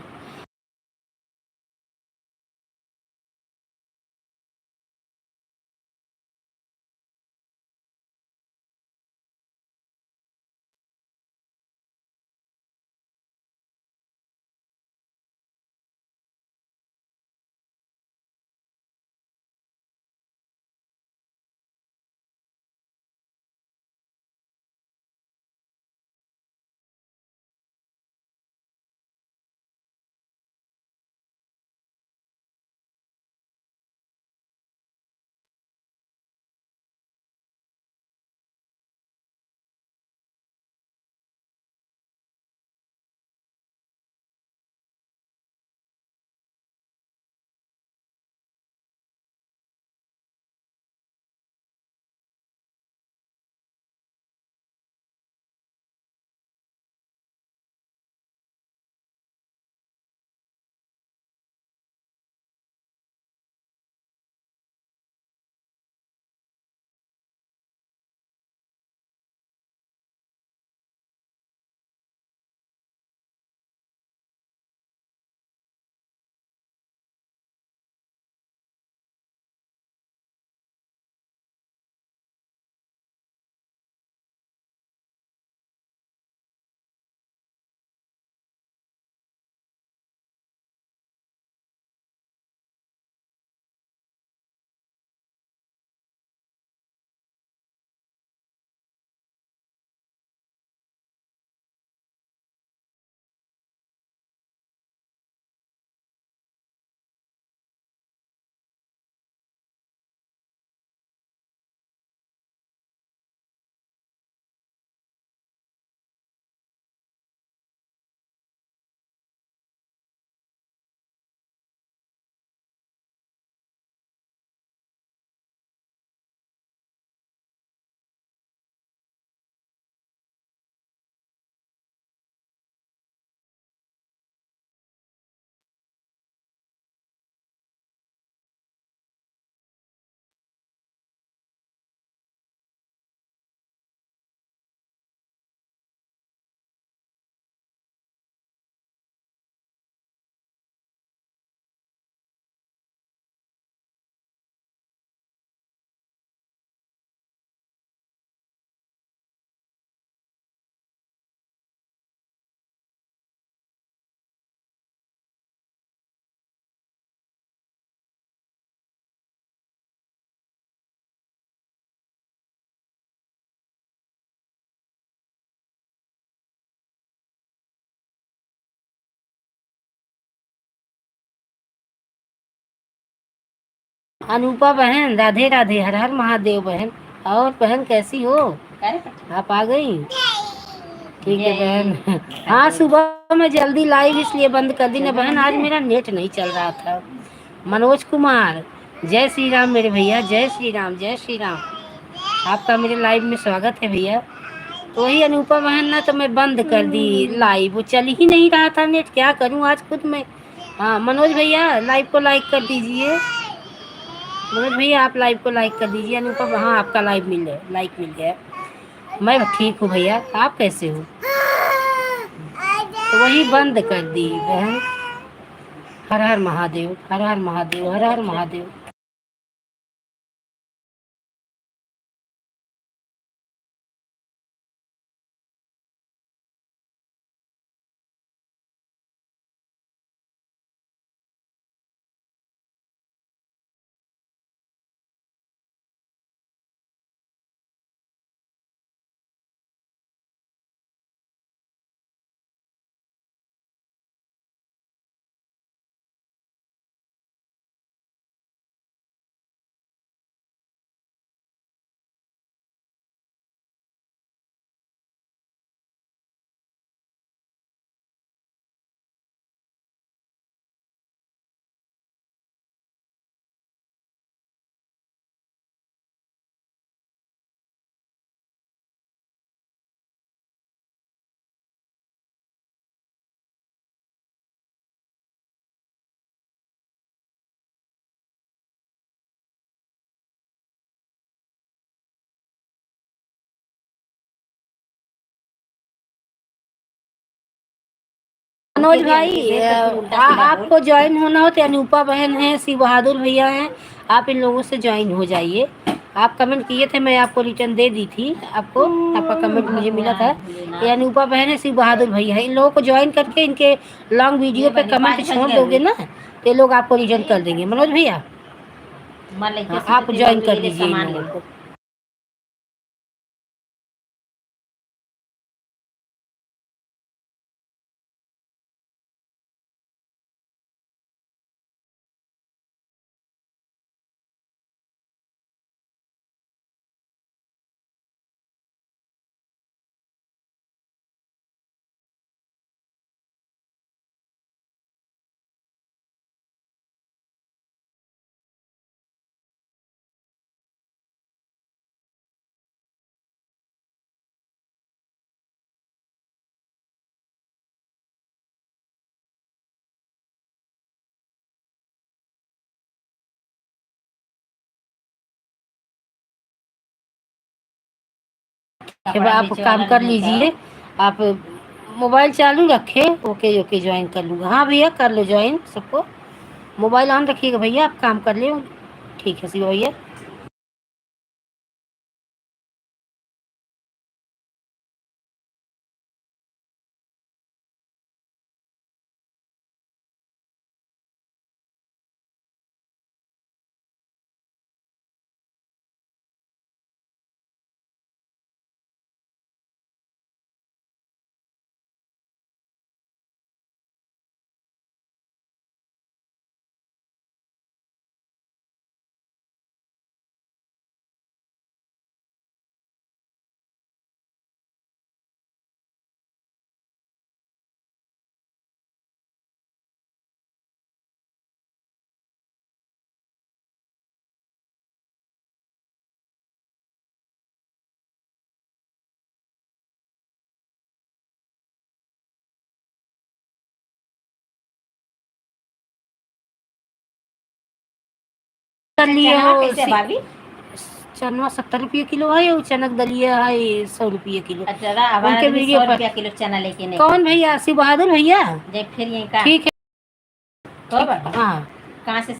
अनुपा बहन, राधे राधे, हर हर महादेव बहन। और बहन कैसी हो? करे आप आ गई? ठीक है जय बहन। हाँ, सुबह में जल्दी लाइव इसलिए बंद कर दी ना चलो बहन, आज मंदिर। मेरा नेट नहीं चल रहा था। मनोज कुमार, जय श्री राम मेरे भैया, जय श्री राम, जय श्री राम। आपका मेरे लाइव में स्वागत है भैया। तो वही अनुपा बहन ना, तो मैं बंद कर दी लाइव, वो चल ही नहीं रहा था नेट, क्या करूं आज खुद में। हाँ मनोज भैया, लाइव को लाइक कर दीजिए। मनोज भैया आप लाइव को लाइक कर दीजिए। अनुपम, हाँ आपका लाइव मिल गया, लाइक मिल गया। मैं ठीक हूँ भैया, आप कैसे हो? तो वही बंद कर दी बहन। हर हर महादेव, हर हर महादेव, हर हर महादेव। मनोज भाई, आपको ज्वाइन होना हो तो अनुपा बहन है, शिव बहादुर भैया हैं, आप इन लोगों से ज्वाइन हो जाइए। आप कमेंट किए थे, मैं आपको रिटर्न दे दी थी आपको, आपका कमेंट मुझे मिला था। ये अनुपा बहन है, शिव बहादुर भैया है, इन लोगों को ज्वाइन करके इनके लॉन्ग वीडियो पे कमेंट छोड़ दोगे ना, तो ये लोग आपको रिटर्न कर देंगे। मनोज भैया, हाँ, आप ज्वाइन कर दीजिए इन लोगों को। अब आप काम कर लीजिए, आप मोबाइल चालू रखे। ओके ओके, ज्वाइन कर लूँगा। हाँ भैया कर लो ज्वाइन सबको, मोबाइल ऑन रखिएगा भैया, आप काम कर ले। ठीक है शिव भैया। कर लिए हो कैसे भाभी? चना 70 रुपये किलो है, और चनक दलिया है 100 रुपये किलो। अच्छा हमारा उनके आदमी वीडियो 100 रुपया पर किलो चना लेके नहीं। कौन भैया? शिव बहादुर भैया। जय फिर यहीं का ठीक है, तो हाँ। कहाँ से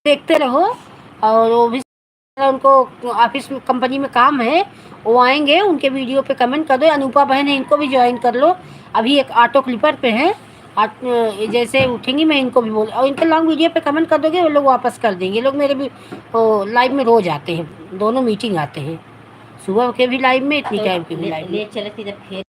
देखते रहो। और वो भी उनको ऑफिस में कंपनी में काम है, वो आएंगे, उनके वीडियो पे कमेंट कर दो। अनूपा बहन है, इनको भी ज्वाइन कर लो। अभी एक ऑटो क्लिपर पे है, जैसे उठेंगी मैं इनको भी बोल, और इनके लॉन्ग वीडियो पे कमेंट कर दोगे वो लोग वापस कर देंगे। ये लोग मेरे भी लाइव में रोज आते हैं, दोनों मीटिंग आते हैं, सुबह के भी लाइव में, इतनी तो टाइम के भी लाइव में। ले चले थी जब फिर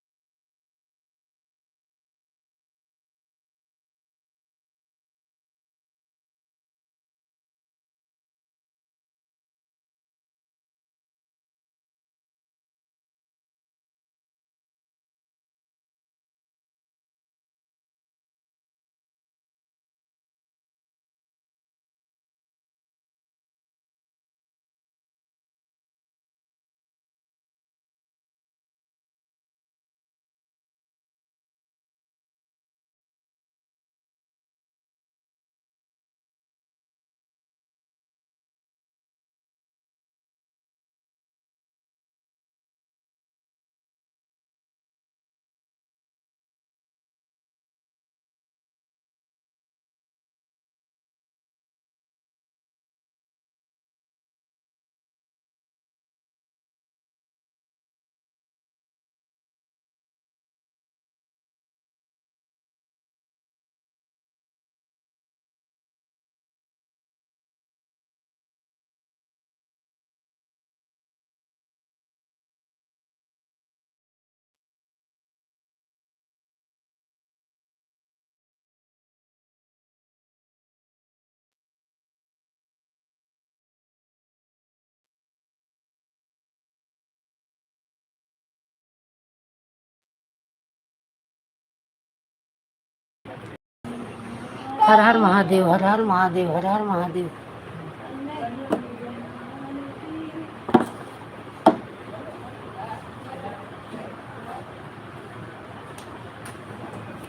हर हर महादेव, हर हर महादेव, हर हर महादेव।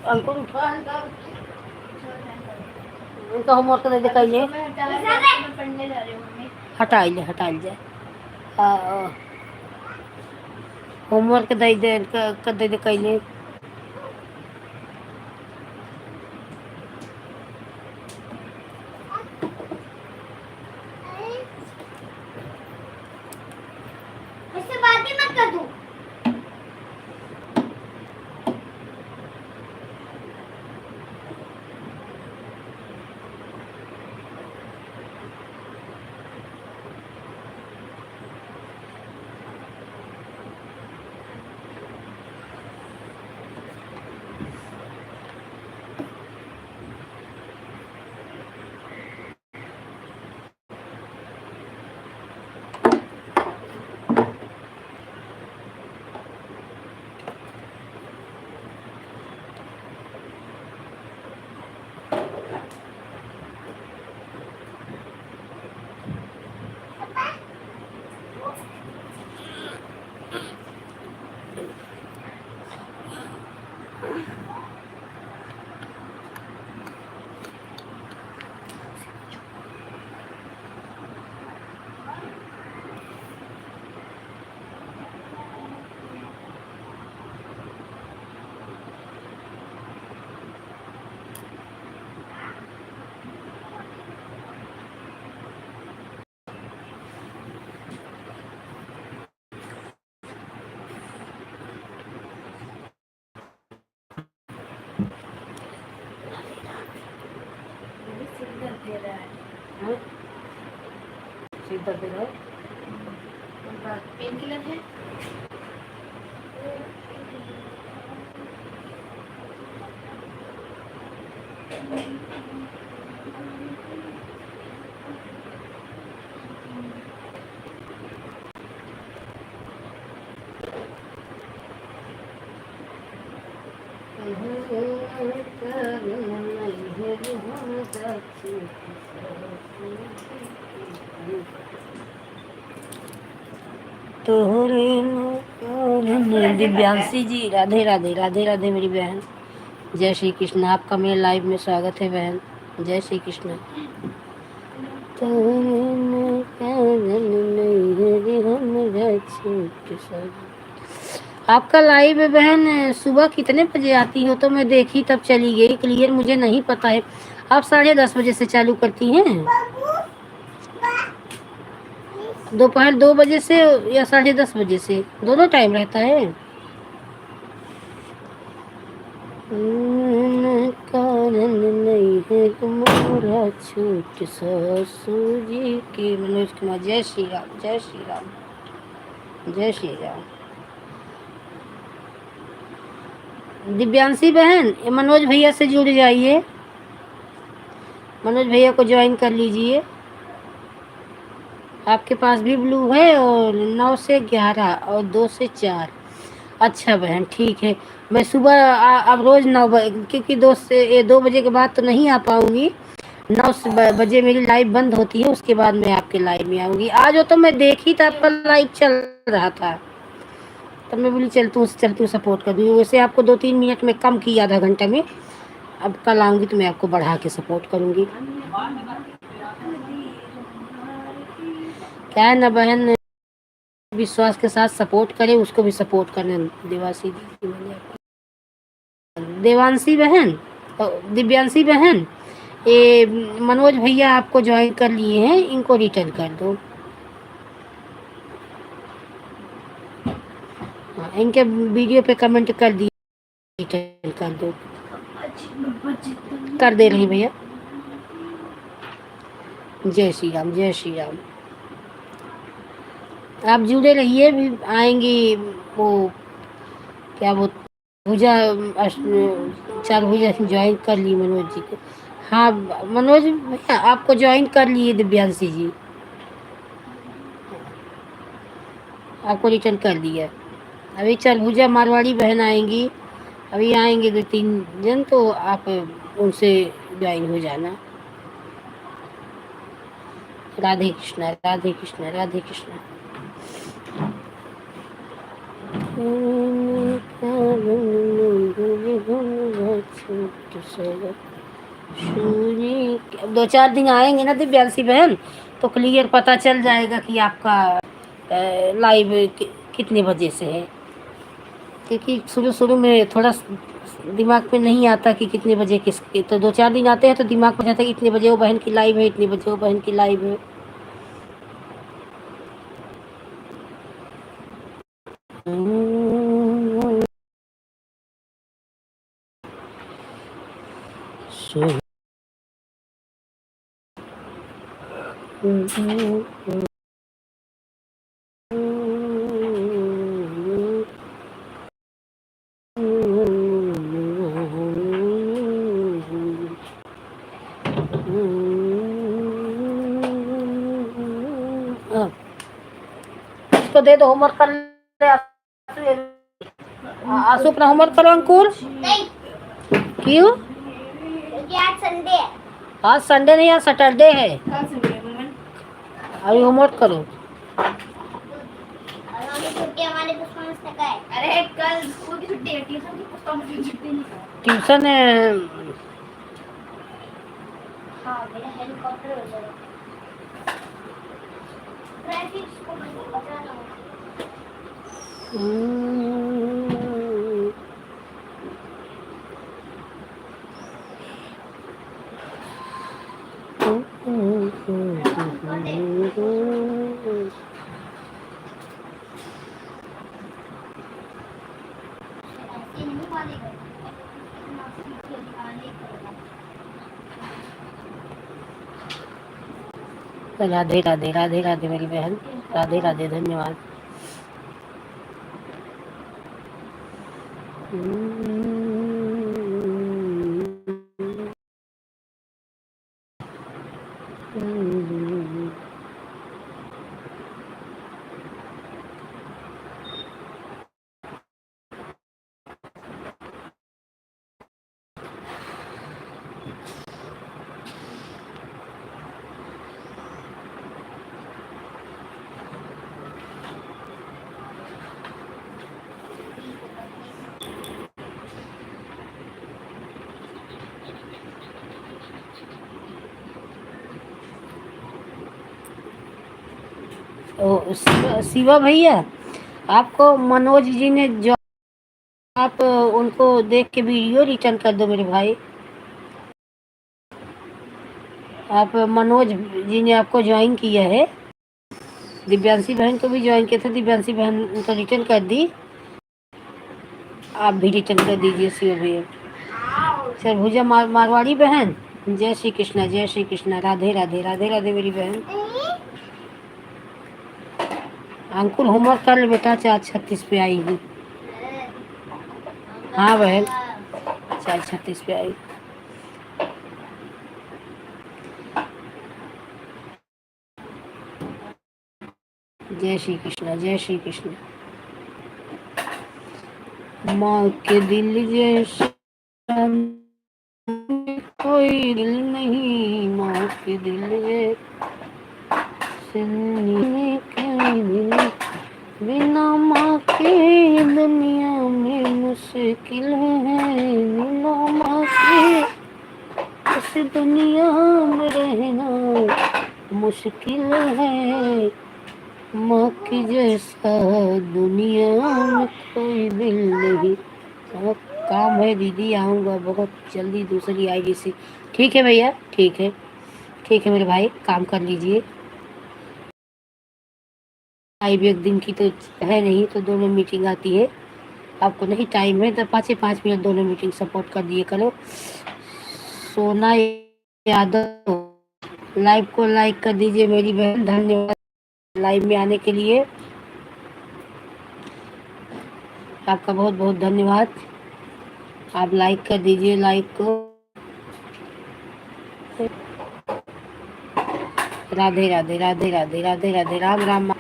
अंकुर उठा, उनका होमवर्क दे दे कहिए, हटाइले हटाइल जाए। होमवर्क दे दे दे दे कहिए। मुझसे बात ही मत कर तू। सिर दर्द है, पेन किलर है। दिव्यांशी जी, राधे राधे, राधे राधे मेरी बहन। जय श्री कृष्ण। आपका मेरे लाइव में स्वागत है बहन। जय श्री कृष्ण। आपका लाइव है बहन, सुबह कितने बजे आती हो? तो मैं देखी तब चली गई, क्लियर मुझे नहीं पता है। आप 10:30 बजे से चालू करती हैं? दोपहर 2 बजे से या 10:30 बजे से, दोनों टाइम रहता है। कारण नहीं है तुम्हारा छूट सासू जी की। मनोज कुमार, जय श्री राम, जय श्री राम, जय श्री राम। दिव्यांशी बहन, ये मनोज भैया से जुड़ जाइए, मनोज भैया को ज्वाइन कर लीजिए। आपके पास भी ब्लू है, और 9 से 11 और 2 से 4। अच्छा बहन, ठीक है। मैं सुबह अब रोज़ 9 बजे, क्योंकि 2 बजे के बाद तो नहीं आ पाऊँगी। 9 बजे मेरी लाइव बंद होती है, उसके बाद मैं आपके लाइव में आऊँगी। आज हो तो मैं देखी था आपका लाइव चल रहा था, तब मैं बोली चल तू सपोर्ट कर दूँगी। वैसे आपको 2-3 मिनट में कम की, आधा घंटा में। अब कल आऊँगी तो मैं आपको बढ़ा के सपोर्ट करूँगी। क्या है ना बहन, विश्वास के साथ सपोर्ट करे, उसको भी सपोर्ट करना। देवासी दी, देवांशी बहन, दिव्यांशी बहन, ये मनोज भैया आपको ज्वाइन कर लिए हैं, इनको रिटर्न कर दो। हाँ, इनके वीडियो पे कमेंट कर दिए, रिटर्न कर दो। कर दे रही भैया। जय श्री राम, जय श्री राम। आप जुड़े रहिए, भी आएंगी वो क्या वो भुजा, 4 भुजा ज्वाइन कर ली मनोज जी को। हाँ मनोज भैया आपको ज्वाइन कर लिए, दिव्यांशी जी आपको रिटर्न कर दिया। अभी 4 भुजा मारवाड़ी बहन आएंगी, अभी आएंगे 2-3 जन, तो आप उनसे ज्वाइन हो जाना। राधे कृष्णा, राधे कृष्णा, राधे कृष्णा। अब 2-4 दिन आएंगे ना दिव्यांशी बहन, तो क्लियर पता चल जाएगा कि आपका लाइव कितने बजे से है। क्योंकि शुरू शुरू में थोड़ा दिमाग में नहीं आता कि कितने बजे किसके, तो 2-4 दिन आते हैं तो दिमाग में जाता है कि इतने बजे वो बहन की लाइव है, इतने बजे वो बहन की लाइव है। इसको दे दो, होमवर्क कर ले। आंसू अपना होमवर्क करो अंकुर। नहीं, क्यों? क्योंकि आज संडे है। आज संडे नहीं, आज सैटरडे है। अभी होमवर्क करो। और हमें छुट्टी, हमारे पुष्पांश तक है। अरे कल स्कूल की छुट्टी है, ट्यूशन की पुष्पांश की छुट्टी नहीं है। ट्यूशन हाँ, मेरा हेलीकॉप्टर हो जाएगा। ट्रैफिक को बचाना होगा। ऐसे नहीं मारेगा। राधे राधे, राधे राधे मेरी बहन, राधे राधे, धन्यवाद। ओ शिवा भैया, आपको मनोज जी ने जो, आप उनको देख के वीडियो रिटर्न कर दो मेरे भाई। आप मनोज जी ने आपको ज्वाइन किया है, दिव्यांशी बहन को भी ज्वाइन किया था, दिव्यांशी बहन तो रिटर्न कर दी, आप भी रिटर्न कर दीजिए शिव भैया। सरभुजा मारवाड़ी बहन, जय श्री कृष्णा, जय श्री कृष्णा, राधे राधे, राधे राधे मेरी बहन। अंकुल होमवर्क कर ले बेटा, 4:36 पे आई हूँ। हाँ बहन, 4:36 पे आई। जय श्री कृष्णा, जय श्री कृष्णा। माँ के दिल जैसा कोई दिल नहीं, माँ के दिल जैसे कोई दिल, बिना माँ के दुनिया में मुश्किल है, बिना माँ के इस दुनिया में रहना मुश्किल है, माँ के जैसा दुनिया में कोई दिल नहीं। बहुत काम है दीदी, आऊँगा बहुत जल्दी दूसरी आईडी से। ठीक है भैया, ठीक है, ठीक है मेरे भाई, काम कर लीजिए। आई भी एक दिन की तो है नहीं, तो दोनों मीटिंग आती है, आपको नहीं टाइम है तो 5-5 मिनट दोनों मीटिंग सपोर्ट कर दिए करो। सोना यादव, लाइव को लाइक कर दीजिए मेरी बहन, धन्यवाद लाइव में आने के लिए, आपका बहुत बहुत धन्यवाद। आप लाइक कर दीजिए लाइव को। राधे राधे, राधे राधे, राधे राधे, राम राम,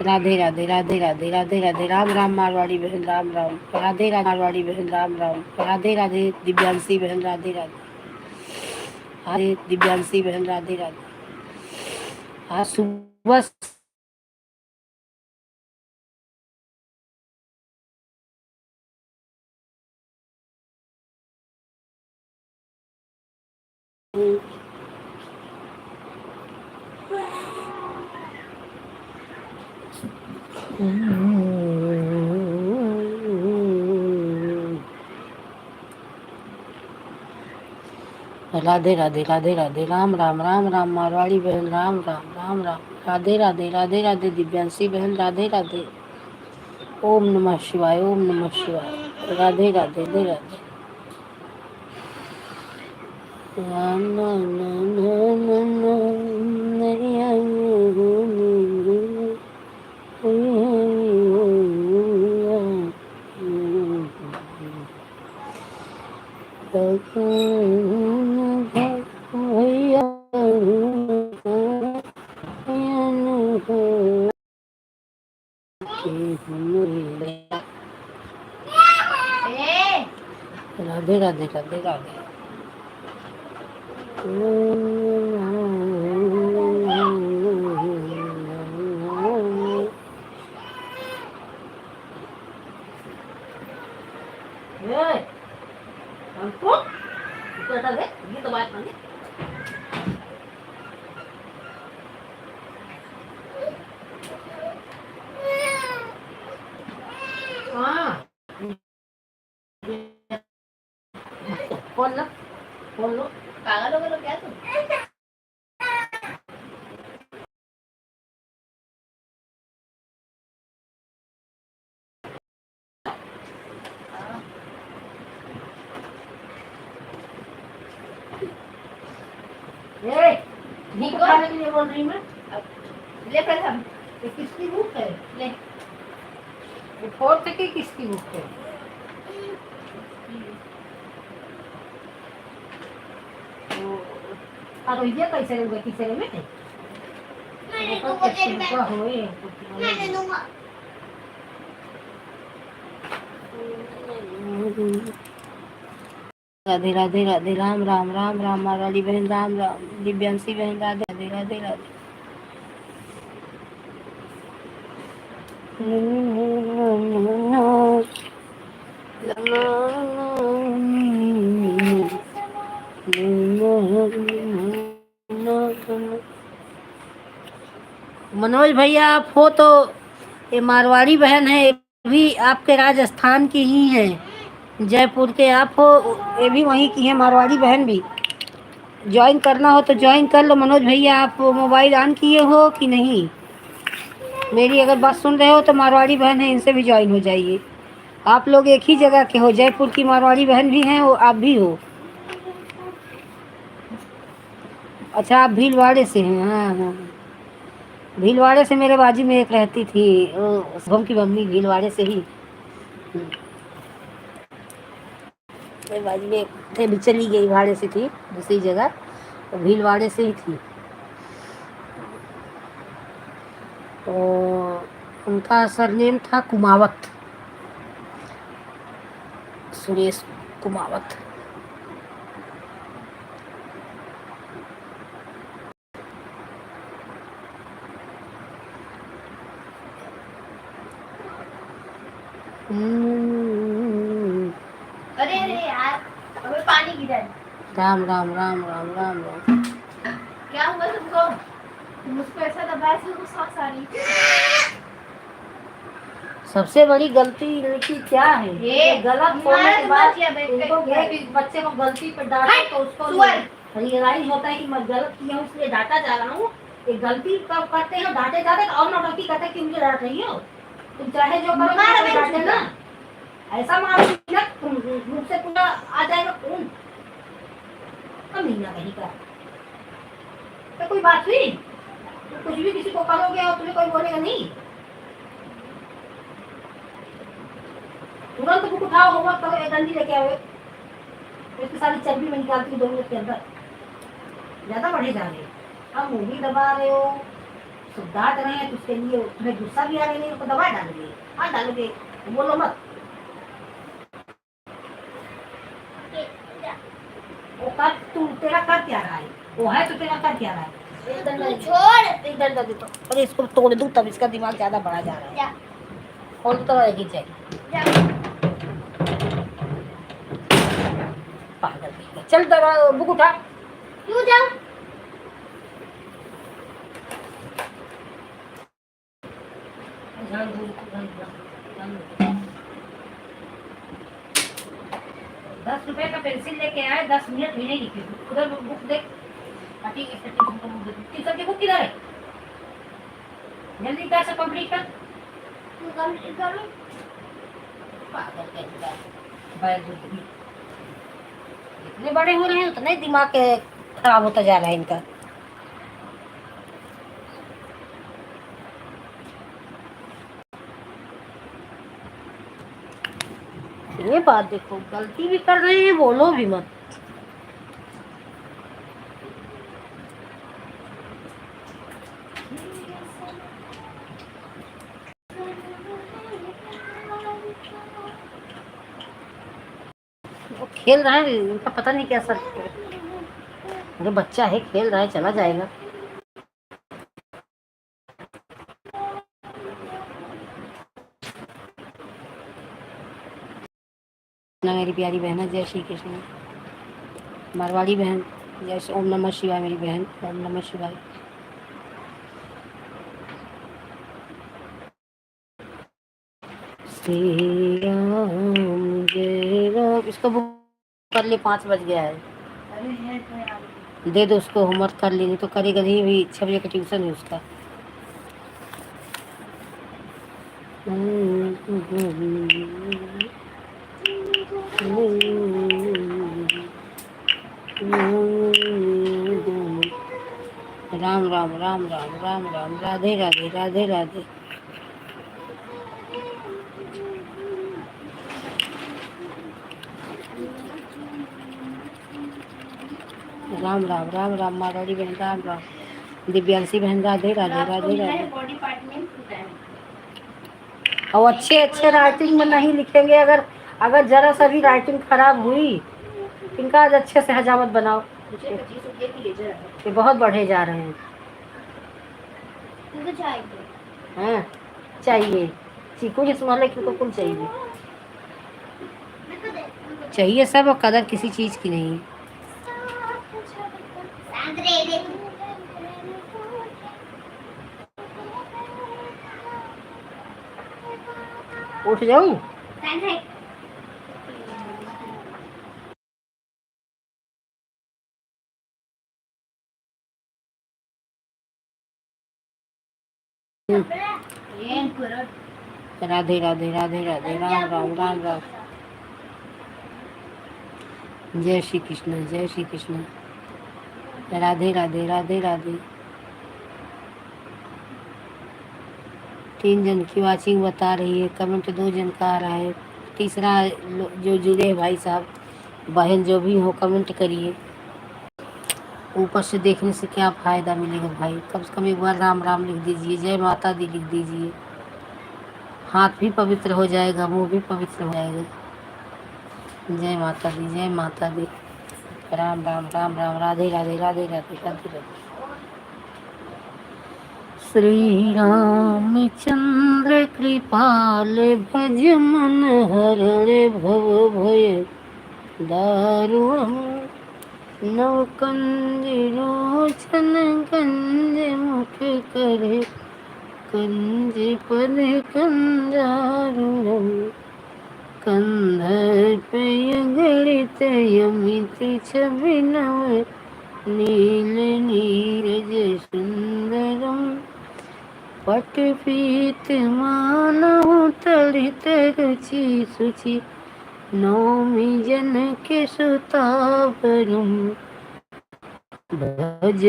राधे राधे, राधे राधे, राधे राधे, राम राम मारवाड़ी बहन, राम राम, राधे राधे मारवाड़ी बहन, राम राम, राधे राधे दिव्यांशी बहन, राधे राधे, राधे दिव्यांशी बहन, राधे राधे। आज सुबह राधे राधे, राधे राधे, राम राम, राम राम मारवाड़ी बहन, राम राम, राम राम, राधे राधे, राधे राधे दिव्यांशी बहन, राधे राधे, ओम नमः शिवाय, ओम नमः शिवाय, राधे राधे, राधे राधे। राधे राधे, राधे राधे। ये तो बात माने। हाँ, खोल लो, खोल लो। पागल हो गए तो क्या तुम? नहीं खाने के लिए बोल रही मैं। ले पैसा, ये किसकी बुक है? ले, ये फोर्थ की किसकी बुक है? और ये कैसे लोगे किसे में? मैंने तो वो तेरे में होए मैंने दूंगा। राधे राधे, राधे राम राम, राम राम मारवाड़ी बहन, राम राम दिव्यांशी बहन, राधे राधे, राधे राधे। मनोज भैया आप हो तो, ये मारवाड़ी बहन है, ये भी आपके राजस्थान की ही है, जयपुर के आप हो, ये भी वहीं की है मारवाड़ी बहन भी, ज्वाइन करना हो तो ज्वाइन कर लो। मनोज भैया, आप मोबाइल ऑन किए हो कि नहीं? मेरी अगर बात सुन रहे हो तो मारवाड़ी बहन है, इनसे भी ज्वाइन हो जाइए। आप लोग एक ही जगह के हो, जयपुर की मारवाड़ी बहन भी हैं, वो आप भी हो। अच्छा, आप भीलवाड़े से हैं? हाँ हाँ, भीलवाड़े से मेरे बाजू में एक रहती थी, वो शुभम की मम्मी भीलवाड़े से ही। मेरे बाजू में थे, अभी चली गई, भाड़े से थी दूसरी जगह, तो भीलवाड़े से ही थी। तो उनका सरनेम था कुमावत, सुरेश कुमावत। अरे अरे यार, अबे पानी गिरा। राम राम राम राम राम राम। क्या हुआ तुमको? तुम उसको ऐसा दबाया से उसको सांस आ रही। सबसे बड़ी गलती इनकी क्या है? ये गलत होने के बाद इनको क्या ये कि बच्चे को गलती पर डांटे तो उसको रियलाइज होता है कि मैं गलत किया हूँ इसलिए डांटा जा रहा हूँ। ये गलती कब करते हैं, डांटे जाते हैं और नौटंकी करते हैं कि मुझे डांट रही हो। तुम चाहे जो करो डांटे ना, ऐसा मारो ना मुख से पूरा आ जाएगा खून। कमीना कहीं का तो कोई बात हुई? तो कुछ भी किसी को करोगे और तुम्हें कोई बोलेगा नहीं? तुरंत बुक उठाओ, होमवर्क करो, एक डंडी लेके आओ, इसकी सारी चर्बी में निकालती हूँ 2 मिनट के अंदर। ज्यादा बढ़े जा रहे हो, अब मुंह भी दबा रहे हो, सुधार रहे हैं, तो उसके लिए तुम्हें गुस्सा भी आ रही है, उसको दबा डालोगे, हाथ डालोगे, बोलो मत। वो कर, तू तेरा कर क्या रहा है? वो है तो तेरा कर क्या रहा है? छोड़। एक डंडा दे दो, अरे इसको तोड़ दूं तब इसका दिमाग ज्यादा बढ़ा जा रहा है। और तो रहेगी चाहिए पागल। चल दबा, बुक उठा। क्यों जाऊं? ₹10 का पेंसिल लेके आए, 10 मिनट भी नहीं लिखे। उधर बुक देख, टीचर की बुक किधर है? जल्दी कैसे कंप्लीट कर। तू कंप्लीट करो। पागल कहेगा, बैग इतने बड़े हो रहे हैं उतने दिमाग खराब होता जा रहा है इनका। ये बात देखो, गलती भी कर रहे हैं, बोलो भी मत। वो खेल रहा है, उनका पता नहीं क्या सर, अरे बच्चा है, खेल रहा है, चला जाएगा। ना मेरी प्यारी बहन है, जय श्री कृष्ण। मारवाड़ी बहन, जय ओम नमः शिवाय। मेरी बहन, ओम नमः शिवाय। श्री राम जय राम। इसको बुक कर ले, 5 बज गया है। दे दो उसको, होमवर्क कर लेनी तो करेगा नहीं, भी 6 बजे का ट्यूशन है उसका। राम राम राम राम राम राम, राधे राधे राधे राधे। राम राम राम राम, मारवाड़ी बहन राम राम, दिव्यांशी बहन राधे राधे राधे राधे। बॉडी पार्ट में फूटा है। और अच्छे अच्छे राइटिंग में नहीं लिखेंगे, अगर अगर जरा सा भी राइटिंग खराब हुई, इनका आज अच्छे से हजामत बनाओ। ये बहुत बढ़े जा रहे हैं। तुमको चाहिए? हाँ चाहिए, चीकू की स्मॉल को कुल चाहिए, चाहिए सब, और कदर किसी चीज की नहीं। उठ जाऊं? राधे राधे राधे राधे, राम राम राम राम। जय श्री कृष्ण, जय श्री कृष्ण। राधे राधे राधे राधे। 3 जन की वाचिंग बता रही है, कमेंट 2 जन का आ रहा है। तीसरा जो जुड़े भाई साहब बहन जो भी हो, कमेंट करिए। ऊपर से देखने से क्या फ़ायदा मिलेगा भाई, कम से कम एक बार राम राम लिख दीजिए, जय माता दी लिख दीजिए। हाथ भी पवित्र हो जाएगा, मुंह भी पवित्र हो जाएगा। जय माता दी, जय माता दी। राम राम राम राम, राधे राधे राधे राधे राधे राधे। श्री रामचंद्र कृपाल भज मन हरण भव भय दारुणम। नव कंज लोचन गंज मुख करे, कंज पद कंजारुणम। कंधर्पयगणित यमित छविनव, नील नीरज सुंदरम। पटपीत मानव तड़ित रुचि सुचि, नौमि जनक सुतावरम। भज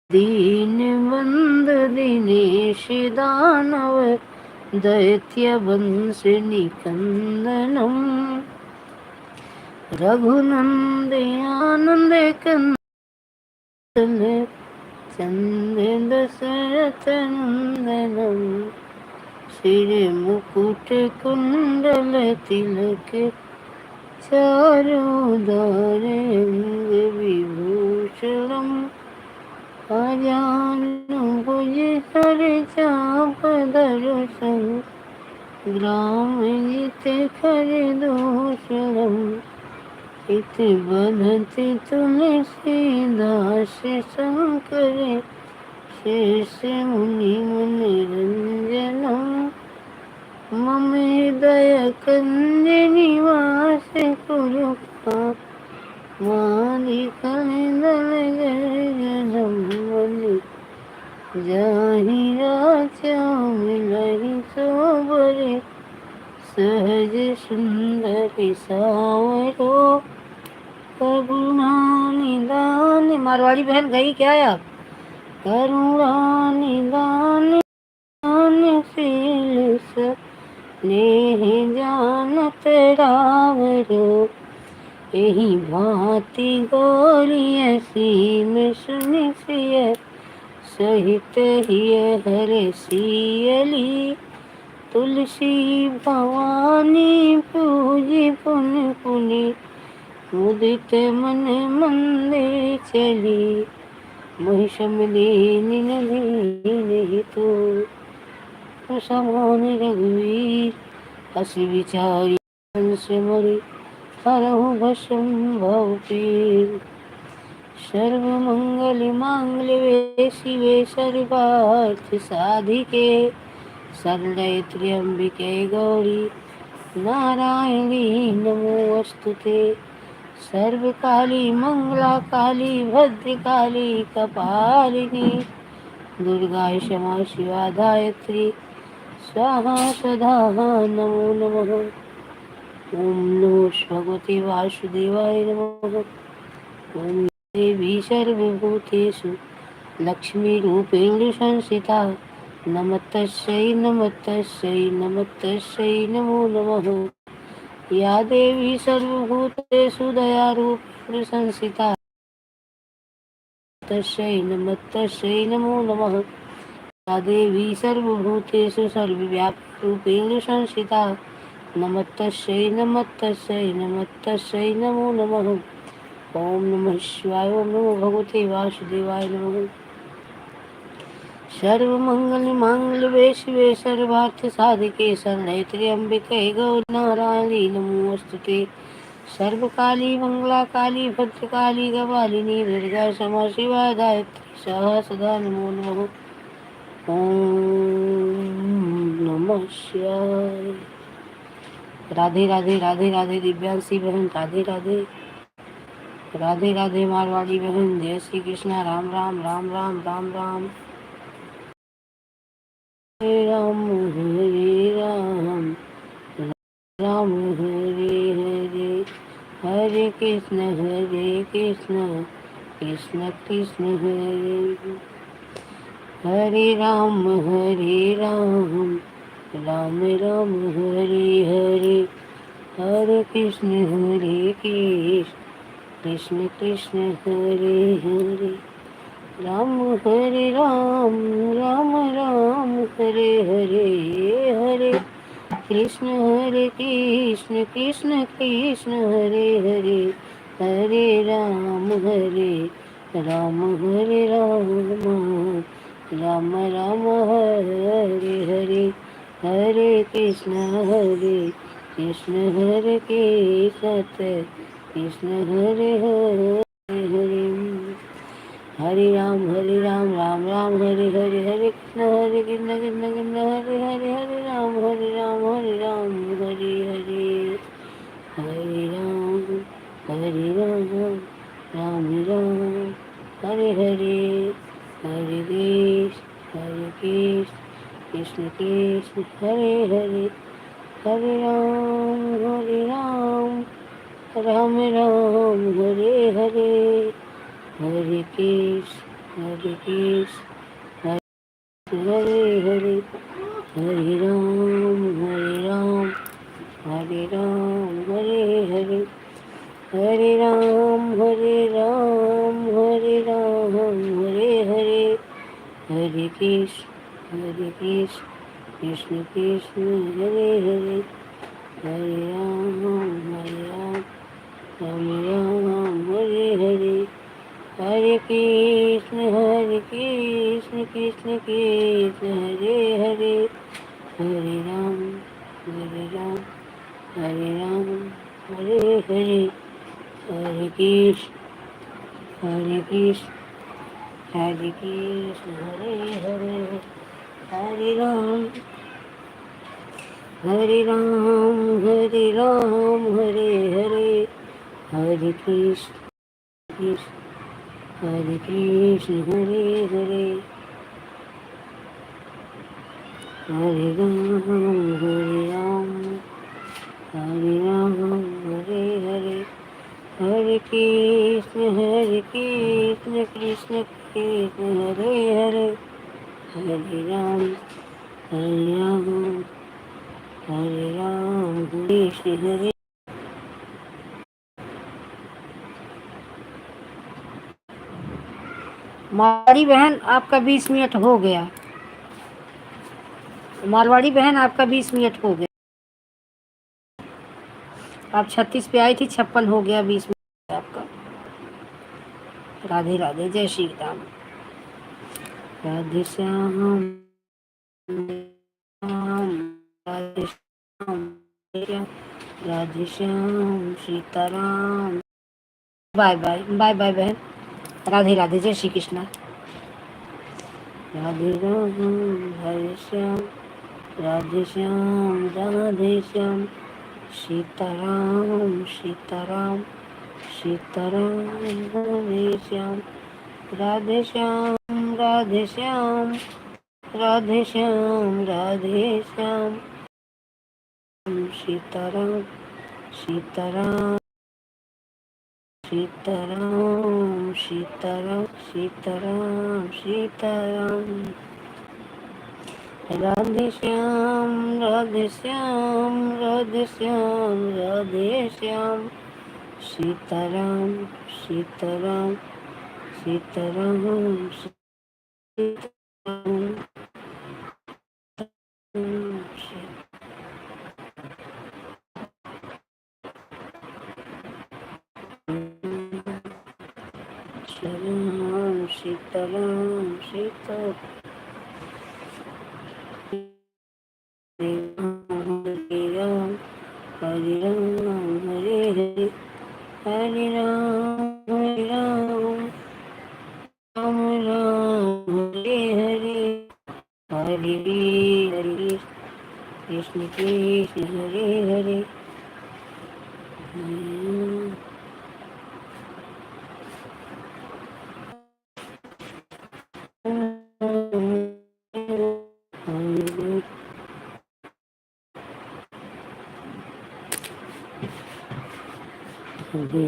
दीन बंद दिनेश दानव, दैत्य वंश निकंदनम। रघुनंद आनंद कंदन, चंद दशरथ नंदनम। सिर मुकुट कुंडल तिलक, चारोदार अंग विभूषणम। अजानुभुज हरचाप दर्शन, ग्रामजित खरदूषणम। इत बधति तुलसीदास शंकर, शेष मुनि मनरंजनम। मम हृदय कंज निवास कुरुपा, मालिकदल गर्जनम। जाहि राजा मिलहि सोबरे, सहज सुंदर सावरो। करुणा निदान, मारवाड़ी बहन गई क्या आप? करुणा निदान शील स्नेह जानत रावरो। एहि भांति गौरिय सीम सुनि सिय, सहित हिय हर सियली। तुलसी भवानी पूजी पुन पुनि, मुदित मन मंदिर चली। महिषम दीन तो समान रघुवीर, हस विचारी हंस मरि, हरहु भस्म भव पीर। सर्वमंगल मांगल्ये शिवे सर्वार्थ साधिके, शरण्ये त्र्यंबिके गौरी नारायणी नमोस्तुते। सर्वकाली मंगला काली भद्रकाली कपालिनी, दुर्गा क्षमा शिवा धायत्री स्वाहा सदा नमो नमः। ओम नमो भगवते वासुदेवाय नमः। ओम देवी सर्वभूतेषु लक्ष्मीरूपेण संस्थिता, नमस्तस्यै नमस्तस्यै नमस्तस्यै नमो नमः। या देवी सर्वभूतेषु दयारूपेण संस्थिता, तस्यै नमस्तस्यै नमो नमः। या देवी सर्वभूतेषु सर्वव्यापीरूपेण संस्थिता, नमस्तस्यै नमस्तस्यै नमस्तस्यै नमो नमः। ओम नमः शिवाय। ओम नमो भगवते वासुदेवाय नमः। सर्वमंगल मांगल्ये शिवे सर्वार्थ साधिके, शरण्ये त्र्यंबिके गौरी नारायणी नमोस्तुते। सर्वकाली मंगला काली भद्रकाली कपालिनी, दुर्गा क्षमा शिवा गायत्री स्वाहा सदा नमो नमः। ओम नमः शिवाय। राधे राधे राधे राधे दिव्यांशी बहन, राधे राधे राधे राधे मारवाड़ी बहन। जय श्री कृष्णा। राम राम राम राम राम राम। राम हरे राम राम हरे हरे हरे कृष्ण कृष्ण कृष्ण हरे हरे राम राम राम हरे हरे हरे कृष्ण कृष्ण कृष्ण हरे हरे राम राम हरे हरे हरे कृष्ण कृष्ण हरे हरे हरे राम राम राम हरे हरे हरे कृष्ण हरे सत्य कृष्ण हरे हरे हरे राम राम हरे हरे हरे कृष्ण कृष्ण हरे राम हरे हरे हरे राम हरे हरे हरे कृष्ण कृष्ण हरे हरे हरे राम राम हरे हरे हरे कृष्ण हरे हरे हरे राम हरे हरे हरे राम हरे हरे हरे कृष्ण कृष्ण हरे हरे हरे राम हरे हरे हरे कृष्ण हरे हरे हरे राम हरे राम हरे हरे हरे कृष्ण हरे हरे हरे राम हरे हरे हरे कृष्ण हरे हरे हरे राम हरे हरे हरे कृष्ण कृष्ण हरे हरे हरे राम कृष्ण हरे मारवाड़ी बहन आपका 20 मिनट हो गया। मारवाड़ी बहन आपका 20 मिनट हो गया। आप 36 पे आई थी, 56 हो गया, 20 मिनट आपका। राधे राधे, जय Shri Ram. Radhe Shyam Radhe Shyam Radhe Shyam Sitaram. Bye bye bye bye बहन। राधे राधे, जय श्री कृष्णा। राधे राम हरे श्याम राधे श्याम सीताराम हरे श्याम राधे श्याम सीताराम सीताराम राधे श्याम सीताराम सीताराम सीताराम हरे राम हरे हरे हरे राम हरे हरे हरे कृष्ण हरे हरे हरे राधे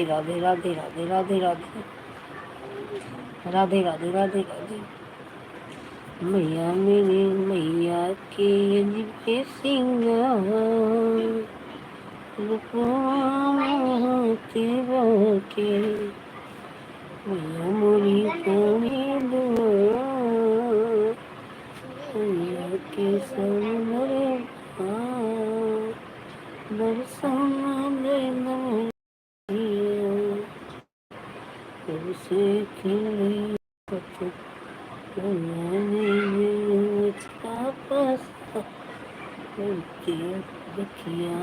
राधे राधे राधे राधे राधे राधे राधे राधे राधे। मैया मेरी मैया के अजबे सिंगार रूपवाते बाके मैया मोरी कोनी दुआ मैया के सामने दर्शन देना से खिले देखिया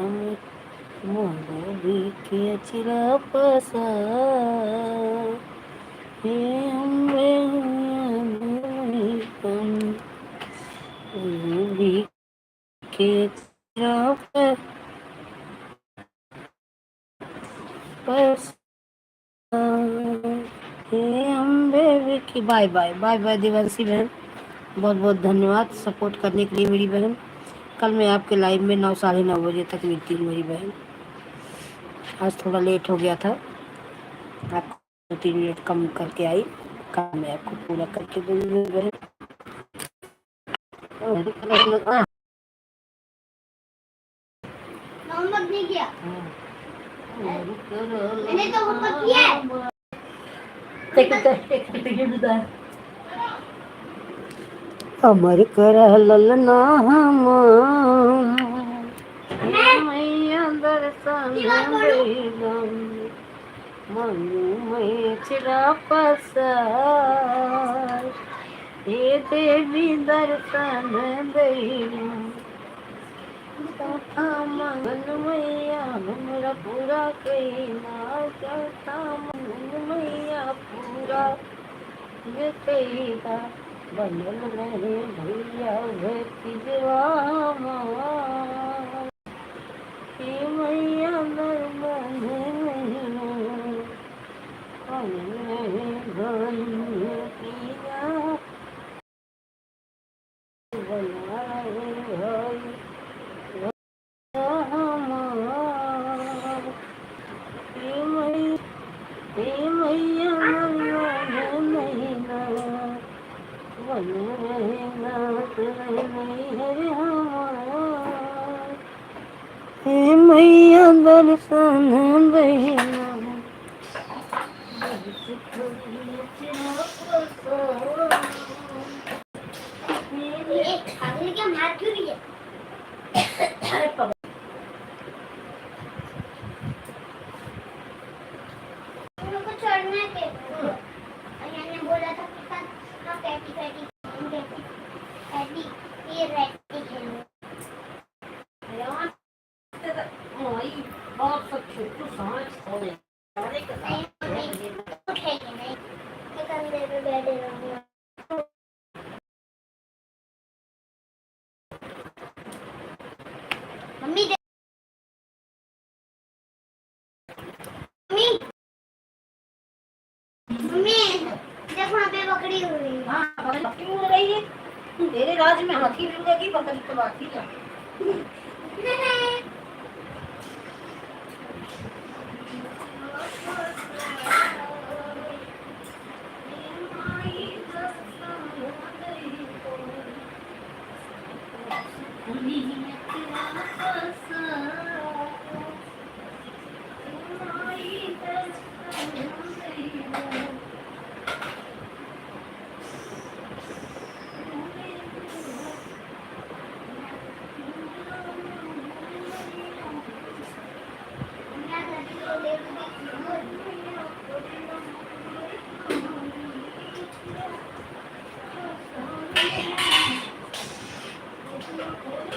मोरो भी के चिरा पसा हे अम्बे भी के चिरा पसा हे अम्बे विकी। Bye bye bye bye Devanshi बहन, बहुत बहुत धन्यवाद सपोर्ट करने के लिए मेरी बहन। कल मैं आपके लाइव में 9 साढ़े 9 बजे तक मिलती हूँ मेरी बहन। आज थोड़ा लेट हो गया था, आपको 2-3 मिनट कम करके आई। कल मैं आपको पूरा करके दूँगी बहन। होमवर्क नहीं किया? मैंने तो होमवर्क किया है। अमर कर ललना हम मैया दर्शन देलम मनु में चिरा पसार हे देवी दर्शन देलम मन मैया हमरा पूरा कहना करता मन मैया पूरा ये कहता बनल रहे भैया भक्ति जवामा हे मैया दरबार पिया बना रहे हे मैया दर्शन देना आखिर क्या मार क्यों रही है? उनको छोड़ना है के मैंने बोला था कि हाँ पैटी पैटी पैटी पैटी ये रेटी खेलो बहुत सब छोटू समझ खोले नहीं उठेगी नहीं एक अंदर पे बैठे रहूंगा। मम्मी मम्मी मम्मी देखो वहाँ पे बकरी हो रही है। हाँ बकरी उड़ रही है। तेरे राज्य में हाथी उड़ेगी, बकरी तो बाकी है।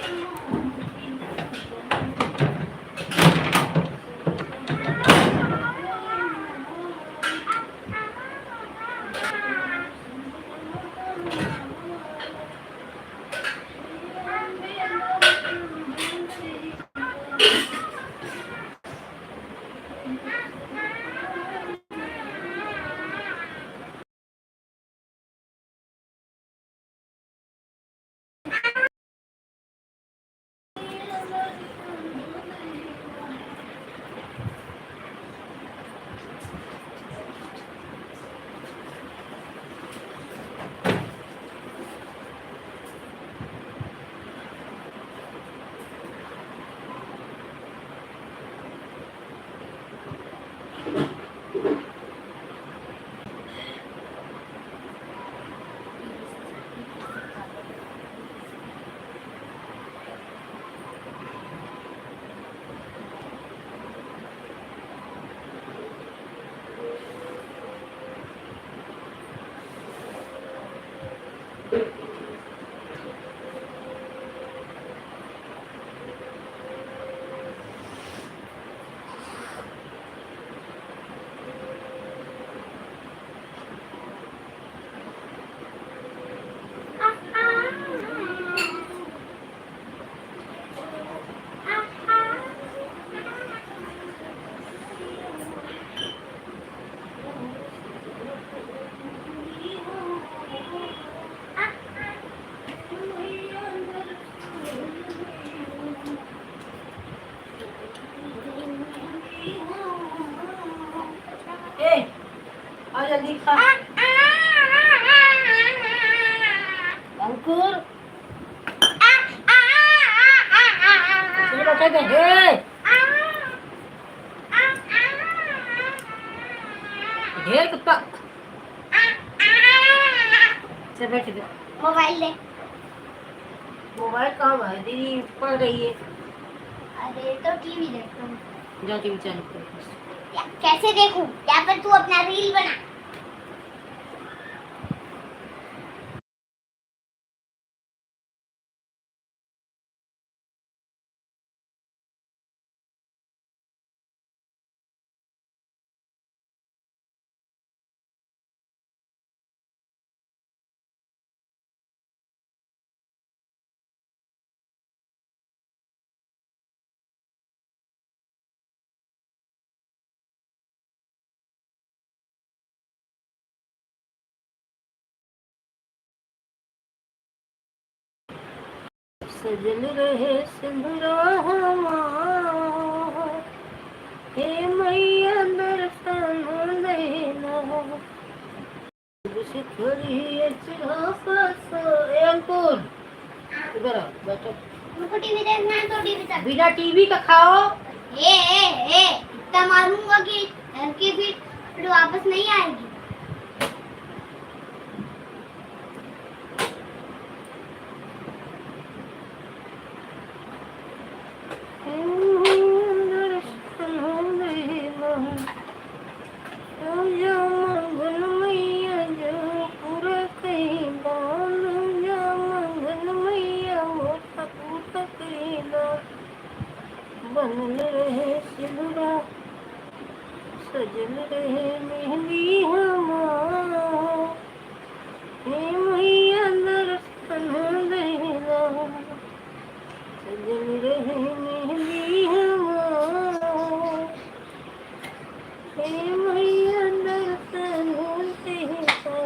Thank you. ए आ जल्दी खा। अंकुर चलो बैठे थे। ढेर कुत्ता से बैठ गए। मोबाइल दे। मोबाइल कहाँ है? दीदी पढ़ रही है। अरे तो टीवी देखता हूँ। जा टीवी चालू कर। कैसे देखूं? या फिर तू अपना रील बना। सजल रहे सिंदूरा हमार, हे मैया दर्शन देना। अंकुर इधर आओ बैठो। तुमको टीवी देखना है तो टीवी चल। बिना टीवी का खाओ। ए इतना मारूंगा कि फिर वापस नहीं आएगी। बनल रहे सिंदूरा, सजल रहे मेहंदी हमार, हे मैया दर्शन देना। सजल रहे मेहंदी हमार, हे मैया दर्शन देना।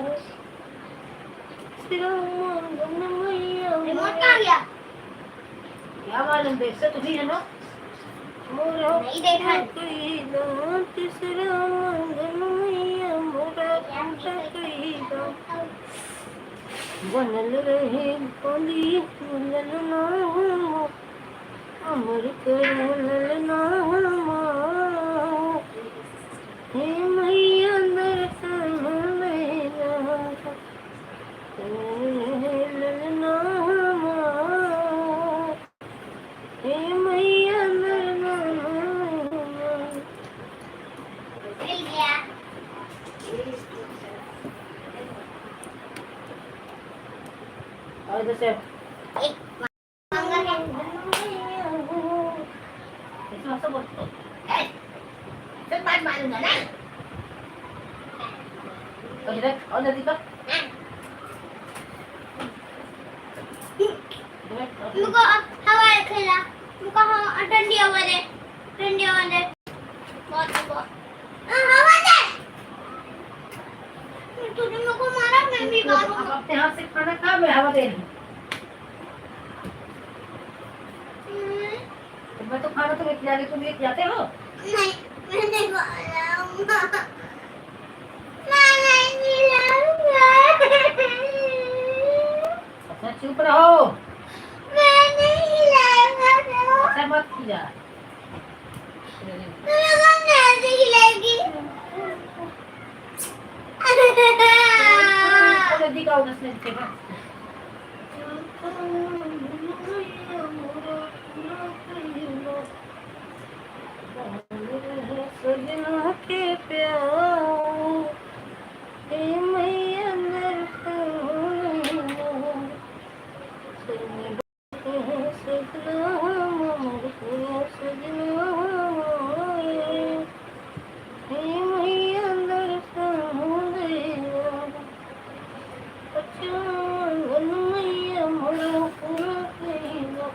सिरा मंगन मैया। रिमोट कहाँ गया? क्या मालूम? देख से तुझी है ना। नहीं देखा। तीसरा मंगन मैया मोरा बनल रहे बंदी ललना, अमर कर ललना। हे मैया दर्शन देना, ललना। हे मैया मिल गया। और इधर से एक मांगा है। इसमें सब बोल। फिर बात मारूंगा ना। और इधर और जल्दी कर। तुमको हवा खेला। तुमको ठंडी हवा दे। ठंडी हवा दे। बहुत हवा दे। तूने मेरे को मारा, मैं भी मारूंगा। अपने हाथ से खाना खा, मैं हवा दे रही हूँ। तो मैं तो खाना तुम्हें खिला रही, तुम ये खिलाते हो? नहीं, मैं नहीं खिलाऊंगा। मैं नहीं खिलाऊंगा। अच्छा चुप रहो। मैं नहीं खिलाऊंगा। अच्छा मत खिला। मेरे को नहीं खिलाएगी। जल्दी का उधर से देखा। सजना के प्यार, हे मैया दर्शन मैया मोरा पूरा कइला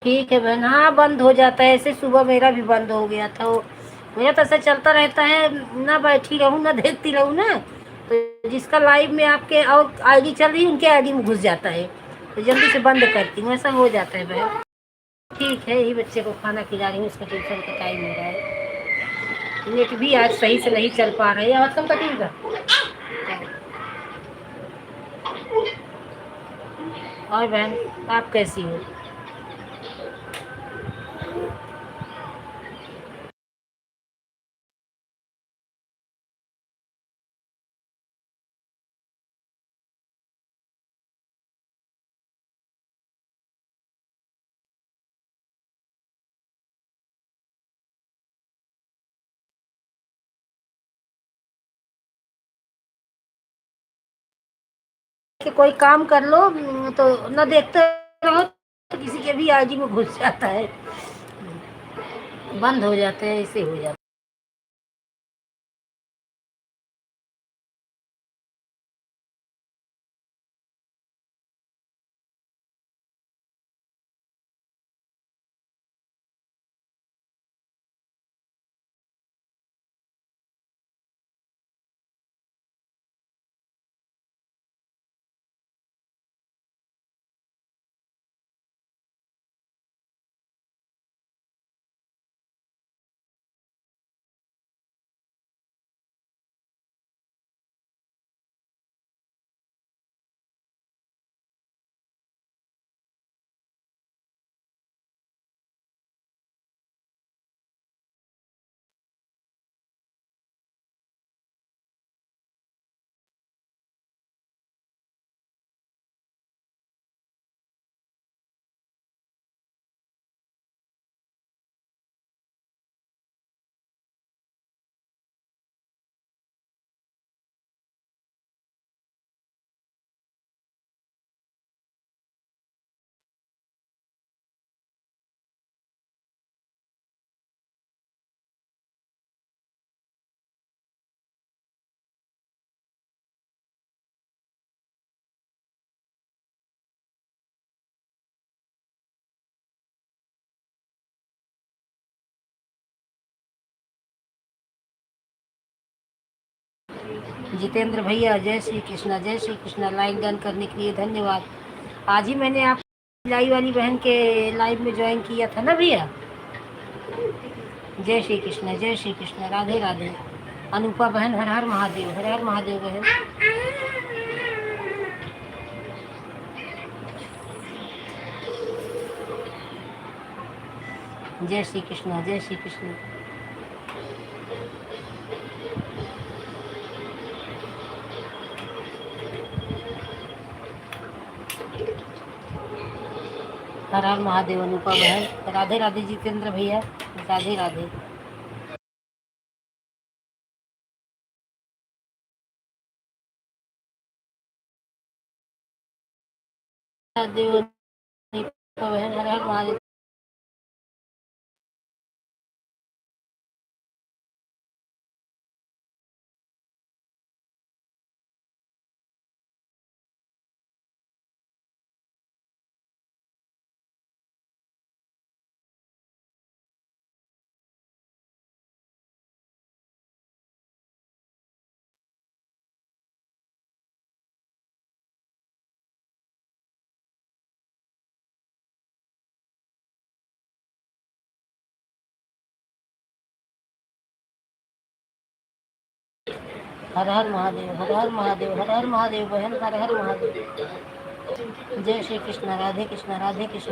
ठीक है बहन। हाँ, बंद हो जाता है ऐसे। सुबह मेरा भी बंद हो गया था वो। मेरा तो ऐसा चलता रहता है, ना बैठी रहूँ ना देखती रहूँ ना, तो जिसका लाइव में आपके और आईडी चल रही है उनके आईडी में घुस जाता है, तो जल्दी से बंद करती हूँ। ऐसा हो जाता है बहन। ठीक है, यही बच्चे को खाना खिला रही हूँ, उसका ट्यूशन का टाइम हो रहा है। नेट भी आज सही से नहीं चल पा रहे हैं। आज कम कटिंग और बहन, आप कैसी हो? कि कोई काम कर लो तो न देखते रहो तो किसी के भी आईडी में घुस जाता है, बंद हो जाते हैं, ऐसे हो जाता है। जितेंद्र भैया, जय श्री कृष्णा, जय श्री कृष्णा। लाइक डन करने के लिए धन्यवाद। आज ही मैंने आप सिलाई वाली बहन के लाइव में ज्वाइन किया था ना भैया। जय श्री कृष्णा, जय श्री कृष्णा, राधे राधे। अनुपा बहन, हर हर महादेव, हर हर महादेव बहन। जय श्री कृष्णा, जय श्री कृष्णा। हर हर महादेव अनुपा बहन, राधे राधे जितेंद्र भैया, राधे राधे। महादेव अनुपा बहन, हर हर महादेव। हर हर महादेव, हर हर महादेव, हर हर महादेव बहन, हर हर महादेव। जय श्री कृष्ण, राधे कृष्ण, राधे कृष्ण।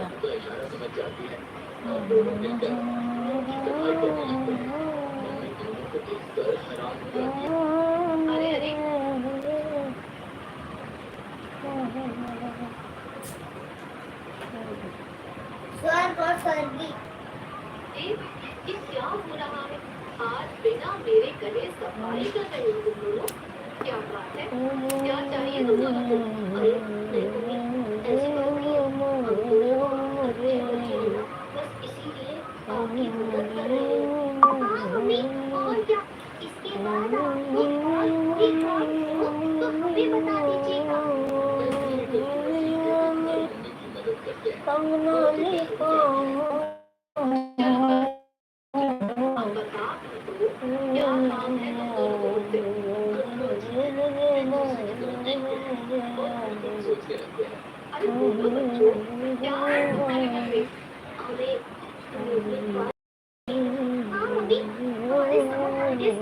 स्वर्ग और स्वर्गी। ये क्या हो रहा है? आज बिना मेरे गले सफाई कर रहे हो तुम लोग? क्या बात है? क्या चाहिए तुम लोगों को? अरे नहीं मम्मी, ऐसी बात नहीं है। हम दोनों अच्छे बच्चे हैं ना, बस इसीलिए आपकी मदद कर रहे हैं। हाँ मम्मी, और क्या? इसके बाद आपको और भी काम हो तो हमें बता दीजिएगा। अब बता दो, क्या काम है तुम दोनों को फिर? अरे बोलो बच्चों, क्या है तुम्हारे घर में? हमें हाँ मम्मी, हमारे समर हॉलीडेज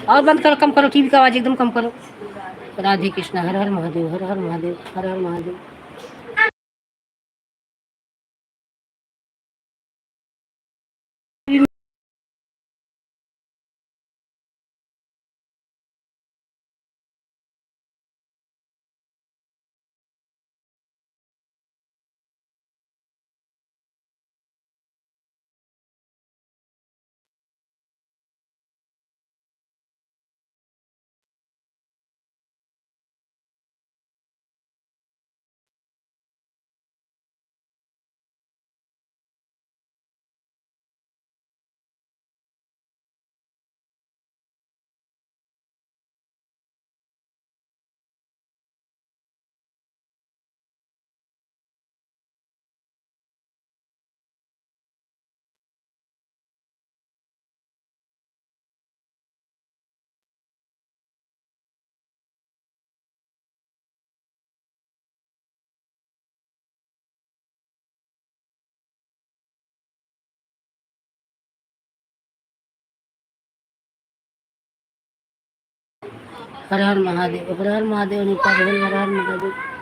और बंद करो, कम करो, टीवी का आवाज एकदम कम करो। राधे कृष्ण, हर हर महादेव, हर हर महादेव, हर हर महादेव। हर हर महादेव, हर हर महादेव, अनिता बहन, हर हर महादेव।